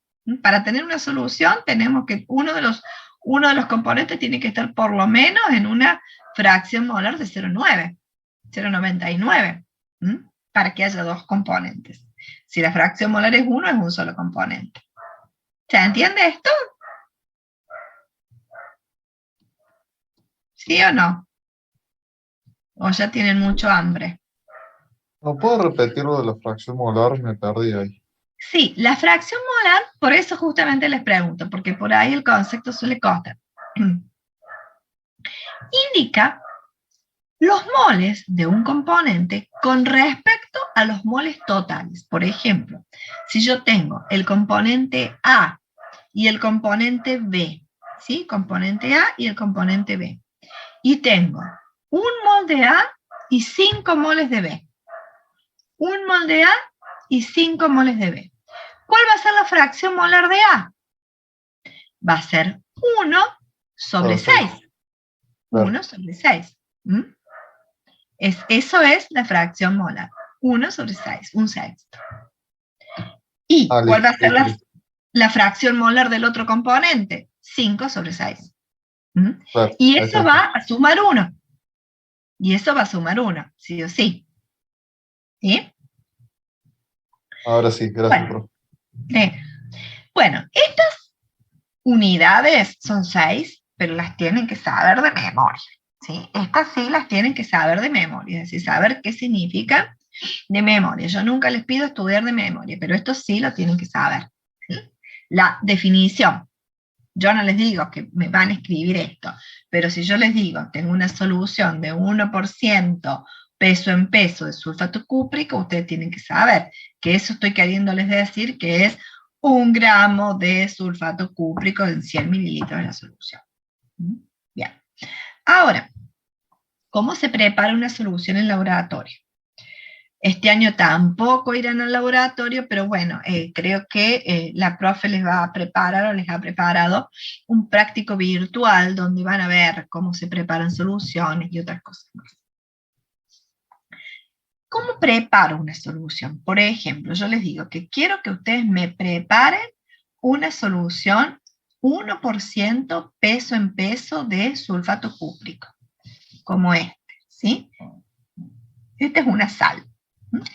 Para tener una solución tenemos que uno de los componentes tiene que estar por lo menos en una fracción molar de 0,9, 0,99, para que haya dos componentes. Si la fracción molar es 1, es un solo componente. ¿Se entiende esto? ¿Sí o no? ¿O ya tienen mucho hambre? ¿No puedo repetir lo de la fracción molar? Me perdí ahí. Sí, la fracción molar, por eso justamente les pregunto, porque por ahí el concepto suele costar. Indica los moles de un componente con respecto a los moles totales. Por ejemplo, si yo tengo el componente A y el componente B, ¿sí? Componente A y el componente B. Y tengo 1 mol de A y 5 moles de B. 1 mol de A y 5 moles de B. ¿Cuál va a ser la fracción molar de A? Va a ser 1 sobre 6. 1 sobre 6. Eso es la fracción molar. 1 sobre 6, un sexto. ¿Y cuál va a ser la fracción molar del otro componente? 5 sobre 6. Y eso va a sumar 1. Y eso va a sumar 1, sí o sí. ¿Sí? Ahora sí, gracias, profe. Bueno, estas unidades son 6, pero las tienen que saber de memoria. ¿Sí? Estas sí las tienen que saber de memoria, es decir, saber qué significa de memoria. Yo nunca les pido estudiar de memoria, pero esto sí lo tienen que saber. ¿Sí? La definición. Yo no les digo que me van a escribir esto, pero si yo les digo, tengo una solución de 1% peso en peso de sulfato cúprico, ustedes tienen que saber que eso estoy queriéndoles decir que es 1 gramo de sulfato cúprico en 100 mililitros de la solución. Bien. Ahora, ¿cómo se prepara una solución en laboratorio? Este año tampoco irán al laboratorio, pero bueno, creo que la profe les va a preparar o les ha preparado un práctico virtual donde van a ver cómo se preparan soluciones y otras cosas más. ¿Cómo preparo una solución? Por ejemplo, yo les digo que quiero que ustedes me preparen una solución 1% peso en peso de sulfato cúprico, como este, ¿sí? Esta es una sal.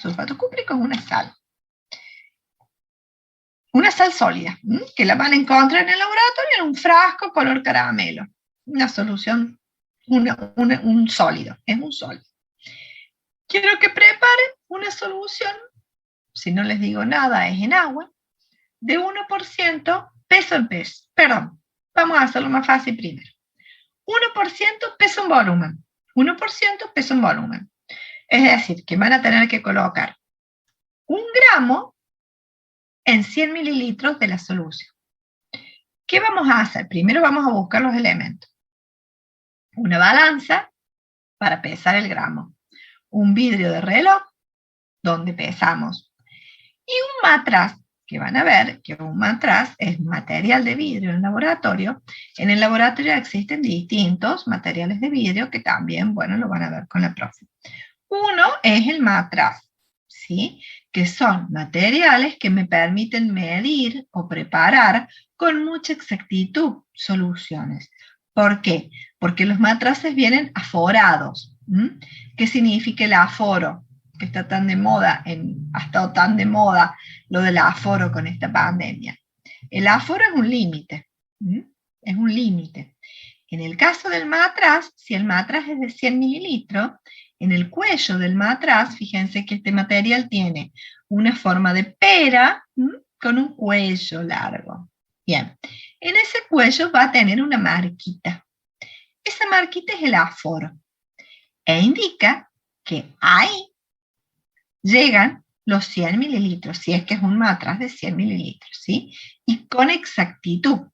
Sulfato cúprico es una sal. Una sal sólida, que la van a encontrar en el laboratorio en un frasco color caramelo. Una solución, un sólido, es un sólido. Quiero que preparen una solución, si no les digo nada, es en agua, de 1% peso en peso. Perdón, vamos a hacerlo más fácil primero. 1% peso en volumen. 1% peso en volumen. Es decir, que van a tener que colocar 1 gramo en 100 mililitros de la solución. ¿Qué vamos a hacer? Primero vamos a buscar los elementos. Una balanza para pesar el gramo. Un vidrio de reloj donde pesamos. Y un matraz, que van a ver que un matraz es material de vidrio en el laboratorio. En el laboratorio existen distintos materiales de vidrio que también, bueno, lo van a ver con la profe. Uno es el matraz, ¿sí? Que son materiales que me permiten medir o preparar con mucha exactitud soluciones. ¿Por qué? Porque los matraces vienen aforados. ¿Qué significa el aforo? Que está tan de moda, ha estado tan de moda lo del aforo con esta pandemia. El aforo es un límite, es un límite. En el caso del matraz, si el matraz es de 100 mililitros, en el cuello del matraz, fíjense que este material tiene una forma de pera con un cuello largo. Bien, en ese cuello va a tener una marquita. Esa marquita es el aforo e indica que ahí llegan los 100 mililitros, si es que es un matraz de 100 mililitros, ¿sí? Y con exactitud,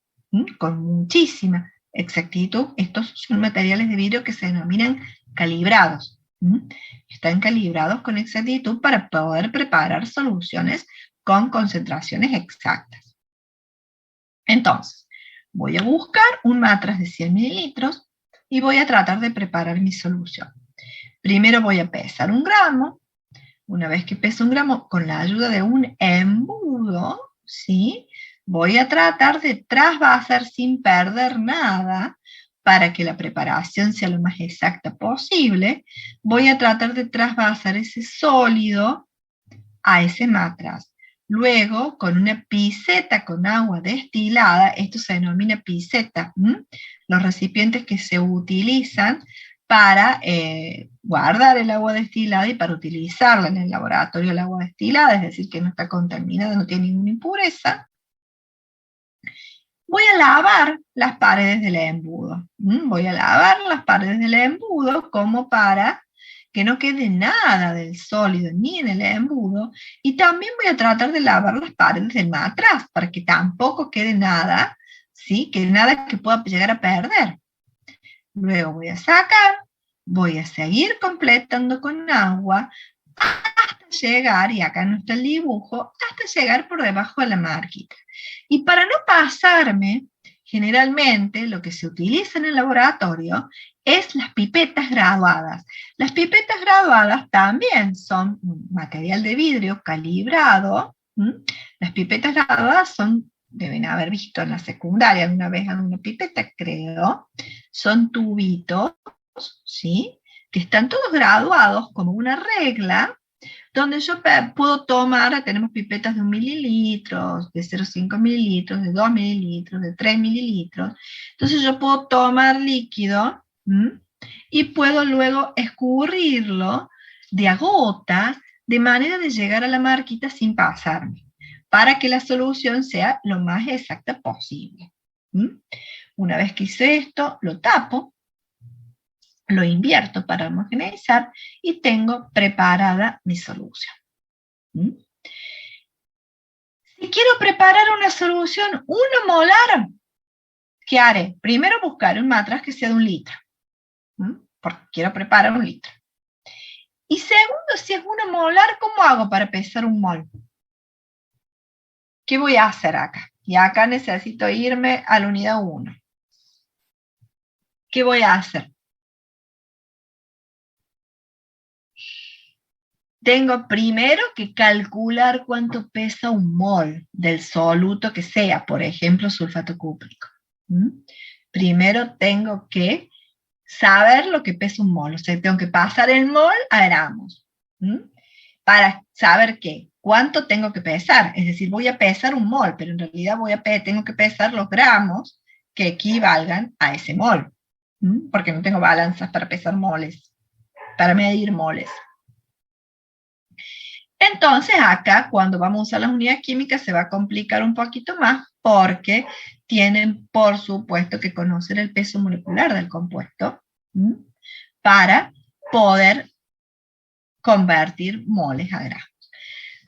con muchísima exactitud, estos son materiales de vidrio que se denominan calibrados. Están calibrados con exactitud para poder preparar soluciones con concentraciones exactas. Entonces, voy a buscar un matraz de 100 mililitros y voy a tratar de preparar mi solución. Primero voy a pesar 1 gramo. Una vez que peso 1 gramo, con la ayuda de un embudo, ¿sí? Voy a tratar de trasvasar sin perder nada para que la preparación sea lo más exacta posible. Voy a tratar de trasvasar ese sólido a ese matraz. Luego, con una piseta con agua destilada, esto se denomina piseta, los recipientes que se utilizan para guardar el agua destilada y para utilizarla en el laboratorio, el agua destilada, es decir, que no está contaminada, no tiene ninguna impureza. Voy a lavar las paredes del embudo. Voy a lavar las paredes del embudo como para que no quede nada del sólido ni en el embudo, y también voy a tratar de lavar las paredes del matraz para que tampoco quede nada, ¿sí? Que nada que pueda llegar a perder. Luego voy a sacar, voy a seguir completando con agua hasta llegar, y acá no está el dibujo, hasta llegar por debajo de la marquita. Y para no pasarme, generalmente lo que se utiliza en el laboratorio es las pipetas graduadas. Las pipetas graduadas también son material de vidrio calibrado. Las pipetas graduadas deben haber visto en la secundaria alguna vez alguna pipeta, creo. Son tubitos, ¿sí? Que están todos graduados como una regla, donde yo puedo tomar, tenemos pipetas de 1 mililitro, de 0,5 mililitros, de 2 mililitros, de 3 mililitros. Entonces yo puedo tomar líquido y puedo luego escurrirlo de a gotas, de manera de llegar a la marquita sin pasarme, para que la solución sea lo más exacta posible. Una vez que hice esto, lo tapo, lo invierto para homogeneizar y tengo preparada mi solución. Si quiero preparar una solución 1 molar, ¿qué haré? Primero buscar un matraz que sea de 1 litro, porque quiero preparar 1 litro. Y segundo, si es 1 molar, ¿cómo hago para pesar 1 mol? ¿Qué voy a hacer acá? Y acá necesito irme a la unidad 1. ¿Qué voy a hacer? Tengo primero que calcular cuánto pesa 1 mol del soluto que sea, por ejemplo, sulfato cúprico. Primero tengo que saber lo que pesa 1 mol, o sea, tengo que pasar el mol a gramos, para saber cuánto tengo que pesar, es decir, voy a pesar 1 mol, pero en realidad tengo que pesar los gramos que equivalgan a ese mol, porque no tengo balanzas para pesar moles, para medir moles. Entonces acá, cuando vamos a usar las unidades químicas, se va a complicar un poquito más, porque tienen, por supuesto, que conocer el peso molecular del compuesto, para poder convertir moles a gramos.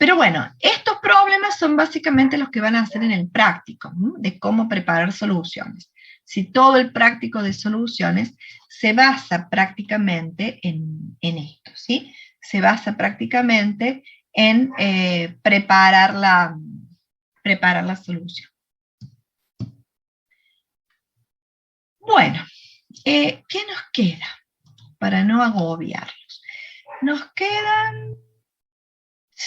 Pero bueno, estos problemas son básicamente los que van a hacer en el práctico, ¿no? De cómo preparar soluciones. Si todo el práctico de soluciones se basa prácticamente en esto, ¿sí? Se basa prácticamente en preparar la solución. Bueno, ¿qué nos queda? Para no agobiarlos. Nos quedan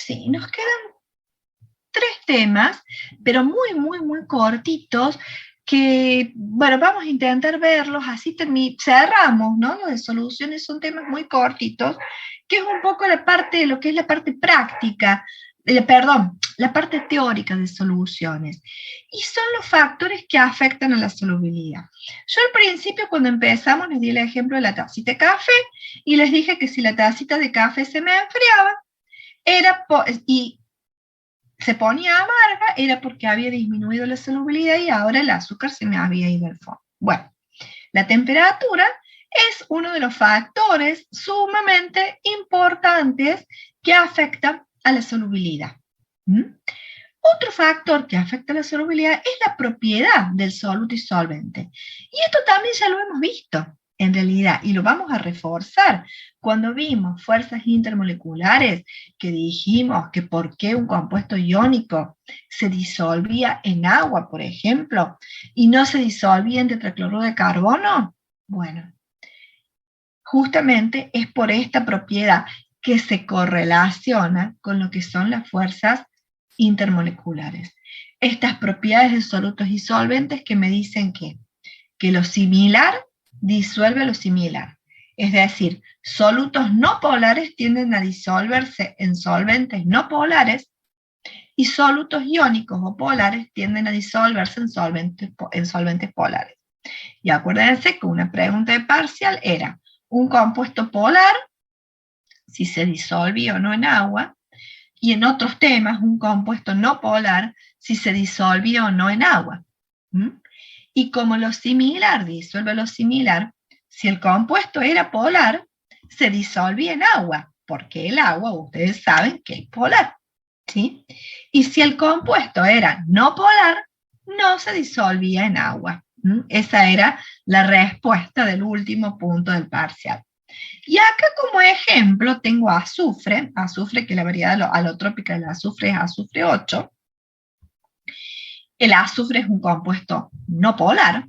3 temas, pero muy cortitos, que, bueno, vamos a intentar verlos, así cerramos, ¿no? Los de soluciones son temas muy cortitos, que es un poco la parte de lo que es la parte práctica, la parte teórica de soluciones. Y son los factores que afectan a la solubilidad. Yo al principio, cuando empezamos, les di el ejemplo de la tacita de café, y les dije que si la tacita de café se me enfriaba, y se ponía amarga, era porque había disminuido la solubilidad y ahora el azúcar se me había ido al fondo. Bueno, la temperatura es uno de los factores sumamente importantes que afecta a la solubilidad. Otro factor que afecta a la solubilidad es la propiedad del soluto y solvente. Y esto también ya lo hemos visto, en realidad, y lo vamos a reforzar cuando vimos fuerzas intermoleculares, que dijimos que por qué un compuesto iónico se disolvía en agua, por ejemplo, y no se disolvía en tetracloruro de carbono. Bueno, justamente es por esta propiedad que se correlaciona con lo que son las fuerzas intermoleculares. Estas propiedades de solutos y solventes que me dicen que lo similar disuelve lo similar. Es decir, solutos no polares tienden a disolverse en solventes no polares y solutos iónicos o polares tienden a disolverse en solventes polares. Y acuérdense que una pregunta de parcial era un compuesto polar, si se disolvía o no en agua, y en otros temas un compuesto no polar, si se disolvía o no en agua. Y como lo similar disuelve lo similar, si el compuesto era polar, se disolvía en agua, porque el agua, ustedes saben que es polar, ¿sí? Y si el compuesto era no polar, no se disolvía en agua. Esa era la respuesta del último punto del parcial. Y acá como ejemplo tengo azufre, que la variedad alotrópica del azufre es azufre 8. El azufre es un compuesto no polar,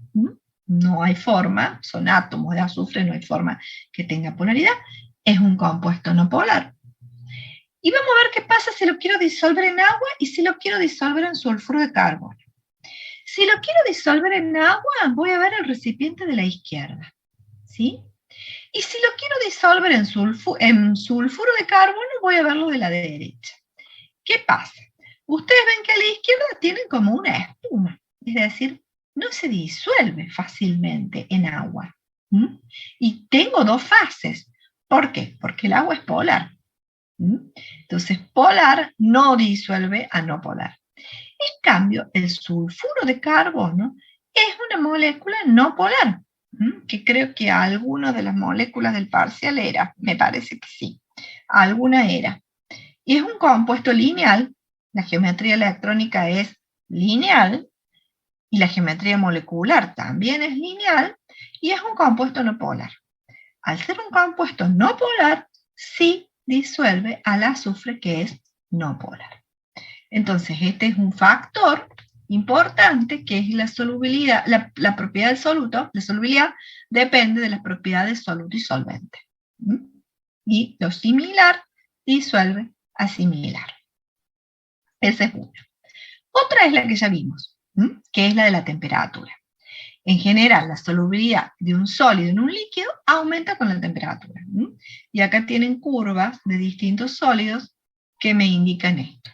no hay forma, son átomos de azufre, no hay forma que tenga polaridad, es un compuesto no polar. Y vamos a ver qué pasa si lo quiero disolver en agua y si lo quiero disolver en sulfuro de carbono. Si lo quiero disolver en agua, voy a ver el recipiente de la izquierda, ¿sí? Y si lo quiero disolver en sulfuro de carbono, voy a verlo de la derecha. ¿Qué pasa? Ustedes ven que a la izquierda tienen como una espuma, es decir, no se disuelve fácilmente en agua. Y tengo 2 fases. ¿Por qué? Porque el agua es polar. Entonces, polar no disuelve a no polar. En cambio, el sulfuro de carbono es una molécula no polar, que creo que alguna de las moléculas del parcial era, me parece que sí, alguna era. Y es un compuesto lineal, la geometría electrónica es lineal, y la geometría molecular también es lineal, y es un compuesto no polar. Al ser un compuesto no polar, sí disuelve al azufre que es no polar. Entonces, este es un factor importante que es la solubilidad, la propiedad del soluto, la solubilidad depende de las propiedades soluto y solvente. Y lo similar disuelve a similar. Esa es una. Otra es la que ya vimos, que es la de la temperatura. En general, la solubilidad de un sólido en un líquido aumenta con la temperatura. Y acá tienen curvas de distintos sólidos que me indican esto.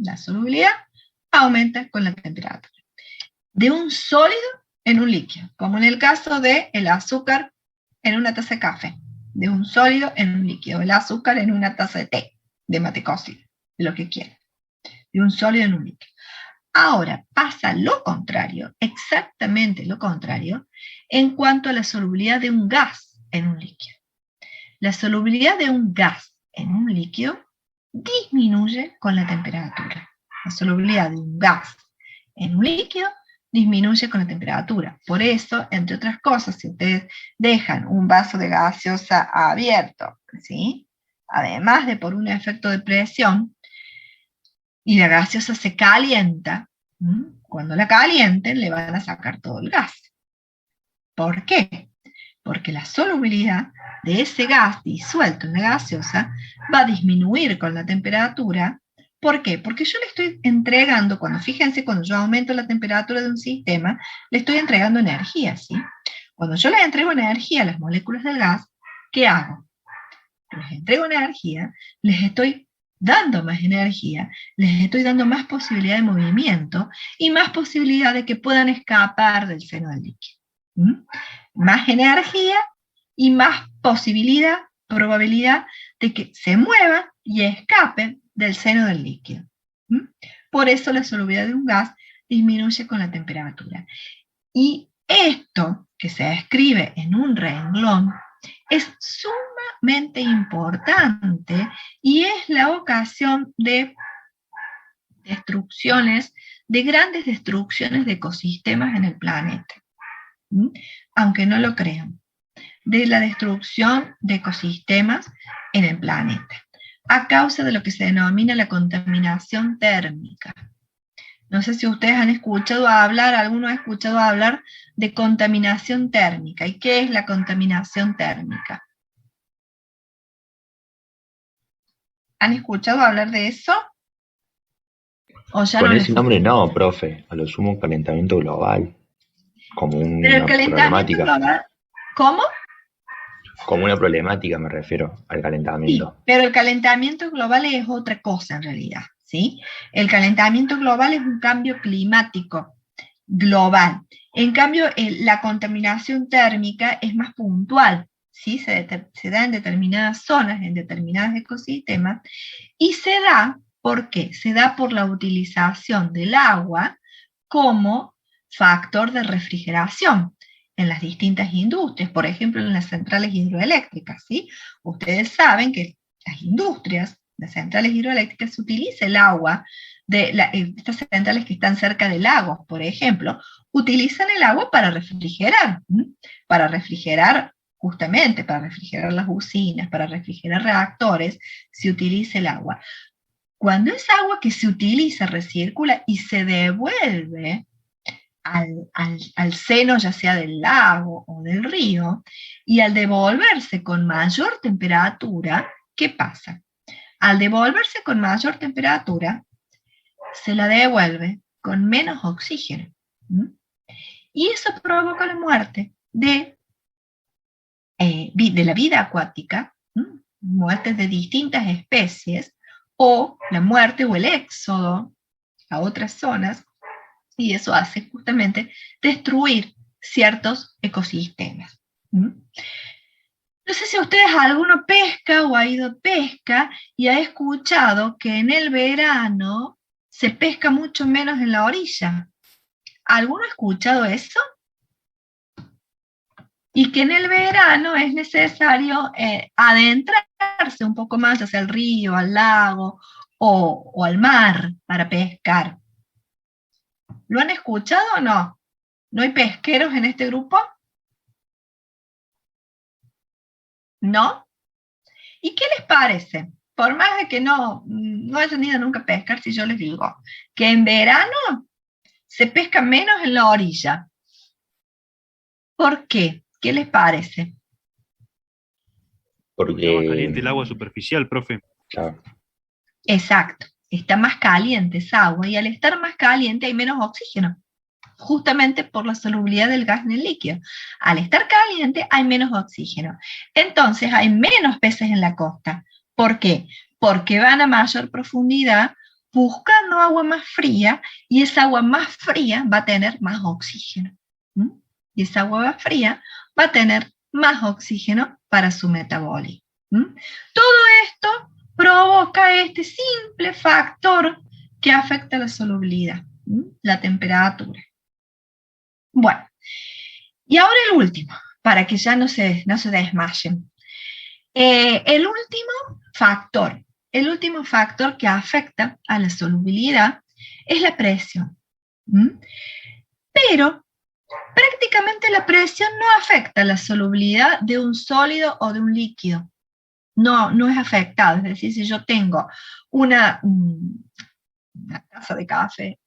La solubilidad aumenta con la temperatura. De un sólido en un líquido, como en el caso del azúcar en una taza de café. De un sólido en un líquido. El azúcar en una taza de té, de mate cocido, de lo que quieran. De un sólido en un líquido. Ahora pasa lo contrario, exactamente lo contrario, en cuanto a la solubilidad de un gas en un líquido. La solubilidad de un gas en un líquido disminuye con la temperatura. La solubilidad de un gas en un líquido disminuye con la temperatura. Por eso, entre otras cosas, si ustedes dejan un vaso de gaseosa abierto, ¿sí?, además de por un efecto de presión, y la gaseosa se calienta, cuando la calienten le van a sacar todo el gas. ¿Por qué? Porque la solubilidad de ese gas disuelto en la gaseosa va a disminuir con la temperatura. ¿Por qué? Porque yo le estoy entregando, fíjense, cuando yo aumento la temperatura de un sistema, le estoy entregando energía, ¿sí? Cuando yo les entrego energía a las moléculas del gas, ¿qué hago? Les entrego energía, les estoy dando más energía, les estoy dando más posibilidad de movimiento y más posibilidad de que puedan escapar del seno del líquido. Más energía y más probabilidad de que se muevan y escapen del seno del líquido. Por eso la solubilidad de un gas disminuye con la temperatura. Y esto, que se escribe en un renglón, es sumamente importante y es la ocasión de grandes destrucciones de ecosistemas en el planeta. Aunque no lo crean, de la destrucción de ecosistemas en el planeta, a causa de lo que se denomina la contaminación térmica. No sé si ustedes alguno ha escuchado hablar de contaminación térmica. ¿Y qué es la contaminación térmica? ¿Han escuchado hablar de eso? ¿O ya Con no ese les nombre no, profe, a lo sumo un calentamiento global, como Pero el una calentamiento problemática. global, ¿cómo? Como una problemática me refiero al Sí, calentamiento. pero el calentamiento global es otra cosa en realidad, ¿sí? El calentamiento global es un cambio climático global. En cambio, la contaminación térmica es más puntual, ¿sí? Se da en determinadas zonas, en determinados ecosistemas, y se da, ¿por qué? Se da por la utilización del agua como factor de refrigeración en las distintas industrias, por ejemplo, en las centrales hidroeléctricas, ¿sí? Ustedes saben que las industrias, las centrales hidroeléctricas, se utiliza el agua de estas centrales que están cerca de lagos, por ejemplo, utilizan el agua para refrigerar, justamente, para refrigerar las usinas, para refrigerar reactores, se utiliza el agua. Cuando esa agua que se utiliza recircula y se devuelve al seno, ya sea del lago o del río, y al devolverse con mayor temperatura, ¿qué pasa? Al devolverse con mayor temperatura, se la devuelve con menos oxígeno. Y eso provoca la muerte de la vida acuática, muertes de distintas especies, o la muerte o el éxodo a otras zonas, y eso hace justamente destruir ciertos ecosistemas. No sé si ustedes alguno pesca o ha ido a pesca y ha escuchado que en el verano se pesca mucho menos en la orilla. ¿Alguno ha escuchado eso? Y que en el verano es necesario adentrarse un poco más hacia el río, al lago o al mar para pescar. ¿Lo han escuchado o no? ¿No hay pesqueros en este grupo? ¿No? ¿Y qué les parece? Por más de que no hayan ido nunca a pescar, si yo les digo que en verano se pesca menos en la orilla. ¿Por qué? ¿Qué les parece? Porque está más caliente el Porque, agua superficial, profe. claro, Exacto, está más caliente esa agua y al estar más caliente hay menos oxígeno, justamente por la solubilidad del gas en el líquido. Al estar caliente hay menos oxígeno. Entonces hay menos peces en la costa. ¿Por qué? Porque van a mayor profundidad buscando agua más fría y esa agua más fría va a tener más oxígeno. Y esa agua más fría va a tener más oxígeno para su metabolismo. Todo esto provoca este simple factor que afecta la solubilidad, la temperatura. Bueno, y ahora el último, para que ya no se desmayen. El último factor el último factor que afecta a la solubilidad es la presión. ¿Mm? Pero prácticamente la presión no afecta la solubilidad de un sólido o de un líquido. No es afectado. Es decir, si yo tengo una taza de café,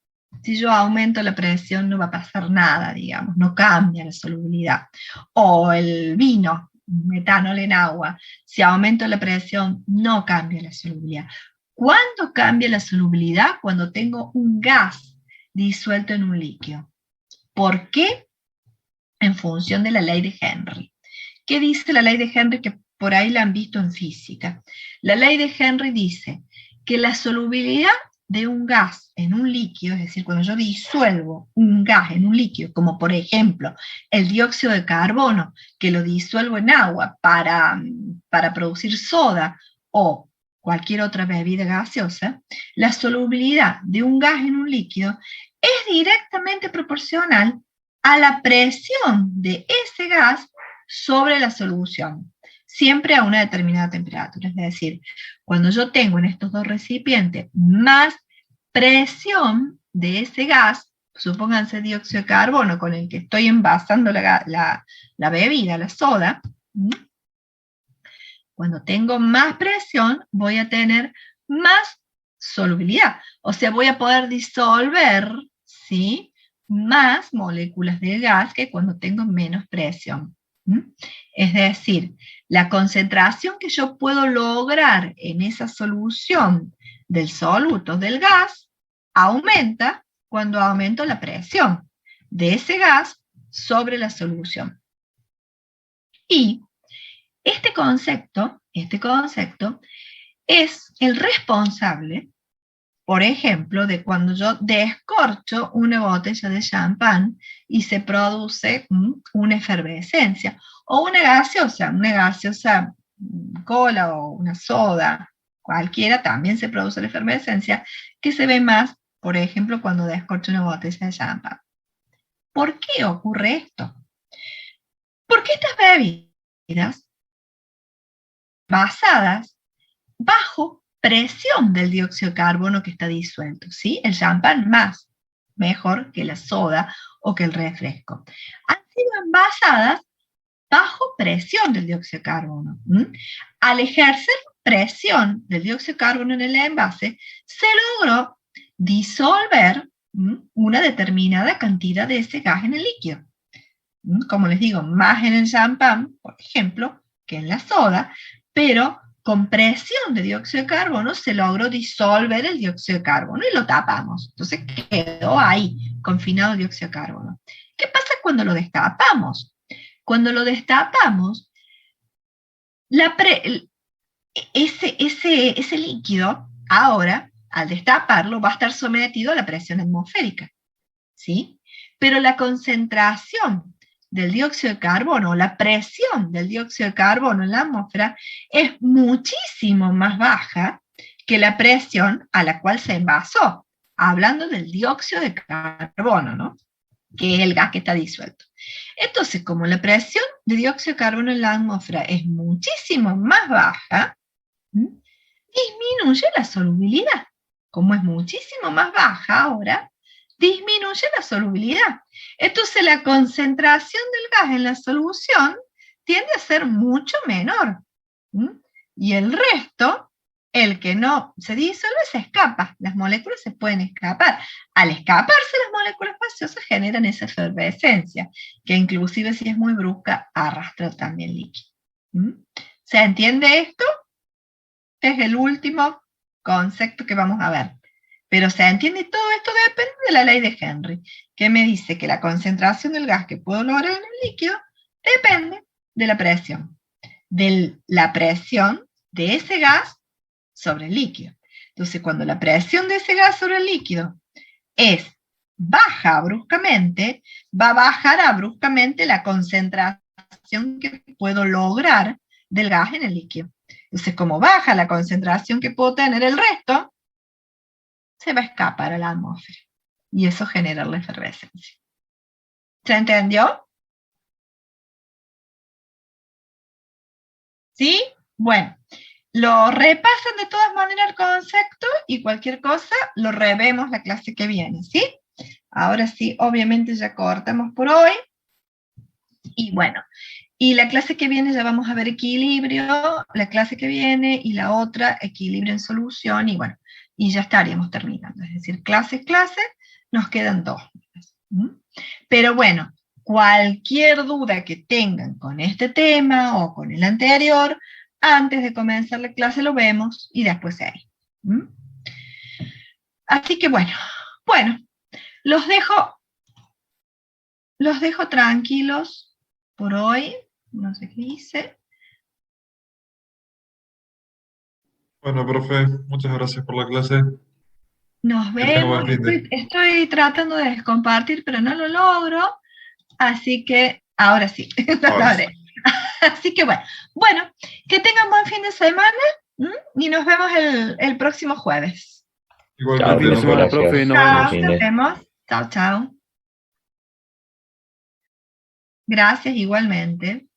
si yo aumento la presión no va a pasar nada, digamos, no cambia la solubilidad. O el vino, metanol en agua, si aumento la presión no cambia la solubilidad. ¿Cuándo cambia la solubilidad? Cuando tengo un gas disuelto en un líquido. ¿Por qué? En función de la ley de Henry. ¿Qué dice la ley de Henry? Que por ahí la han visto en física. La ley de Henry dice que la solubilidad de un gas en un líquido, es decir, cuando yo disuelvo un gas en un líquido, como por ejemplo el dióxido de carbono, que lo disuelvo en agua para producir soda o cualquier otra bebida gaseosa, la solubilidad de un gas en un líquido es directamente proporcional a la presión de ese gas sobre la solución, siempre a una determinada temperatura. Es decir, cuando yo tengo en estos dos recipientes más presión de ese gas, supónganse dióxido de carbono con el que estoy envasando la bebida, la soda, cuando tengo más presión voy a tener más solubilidad, o sea, voy a poder disolver, ¿sí?, más moléculas de gas que cuando tengo menos presión. Es decir, la concentración que yo puedo lograr en esa solución del soluto del gas aumenta cuando aumento la presión de ese gas sobre la solución. Y este concepto es el responsable, por ejemplo, de cuando yo descorcho una botella de champán y se produce una efervescencia, o una gaseosa cola o una soda, cualquiera, también se produce la efervescencia, que se ve más, por ejemplo, cuando descorcho una botella de champán. ¿Por qué ocurre esto? Porque estas bebidas basadas bajo presión del dióxido de carbono que está disuelto, ¿sí? El champán mejor que la soda o que el refresco. Han sido envasadas bajo presión del dióxido de carbono. Al ejercer presión del dióxido de carbono en el envase, se logró disolver una determinada cantidad de ese gas en el líquido. Como les digo, más en el champán, por ejemplo, que en la soda, pero con presión de dióxido de carbono se logró disolver el dióxido de carbono y lo tapamos. Entonces quedó ahí, confinado el dióxido de carbono. ¿Qué pasa cuando lo destapamos? Cuando lo destapamos, ese líquido, ahora, al destaparlo, va a estar sometido a la presión atmosférica, ¿sí? Pero la concentración del dióxido de carbono, la presión del dióxido de carbono en la atmósfera es muchísimo más baja que la presión a la cual se envasó, hablando del dióxido de carbono, ¿no?, que es el gas que está disuelto. Entonces, como la presión de dióxido de carbono en la atmósfera es muchísimo más baja, disminuye la solubilidad. Como es muchísimo más baja ahora, disminuye la solubilidad. Entonces la concentración del gas en la solución tiende a ser mucho menor. Y el resto, el que no se disuelve, se escapa. Las moléculas se pueden escapar. Al escaparse las moléculas gaseosas generan esa efervescencia, que inclusive si es muy brusca, arrastra también líquido. ¿Se entiende esto? Este es el último concepto que vamos a ver. Pero se entiende, todo esto depende de la ley de Henry, que me dice que la concentración del gas que puedo lograr en el líquido depende de la presión. De la presión de ese gas sobre el líquido. Entonces, cuando la presión de ese gas sobre el líquido es baja bruscamente, va a bajar bruscamente la concentración que puedo lograr del gas en el líquido. Entonces, como baja la concentración que puedo tener el resto, se va a escapar a la atmósfera. Y eso genera la efervescencia. ¿Se entendió? ¿Sí? Bueno, lo repasan de todas maneras el concepto y cualquier cosa lo revemos la clase que viene, ¿sí? Ahora sí, obviamente ya cortamos por hoy. Y bueno, y la clase que viene ya vamos a ver equilibrio, la clase que viene y la otra, equilibrio en solución, y bueno, y ya estaríamos terminando. Es decir, clases, nos quedan 2. ¿Mm? Pero bueno, cualquier duda que tengan con este tema o con el anterior, antes de comenzar la clase lo vemos y después seguimos. ¿Mm? Así que bueno, los dejo tranquilos por hoy. No sé qué hice. Bueno, profe, muchas gracias por la clase. Nos Que tenga vemos. buen fin de. Estoy tratando de compartir, pero no lo logro. Así que ahora sí, lo Ahora sí. logré. Así que bueno, que tengan buen fin de semana. Y nos vemos el próximo jueves. Igualmente, Buen fin de nos semana, vemos. profe, nos Chao, vemos. fin nos de- vemos. Chao, chao. Gracias igualmente.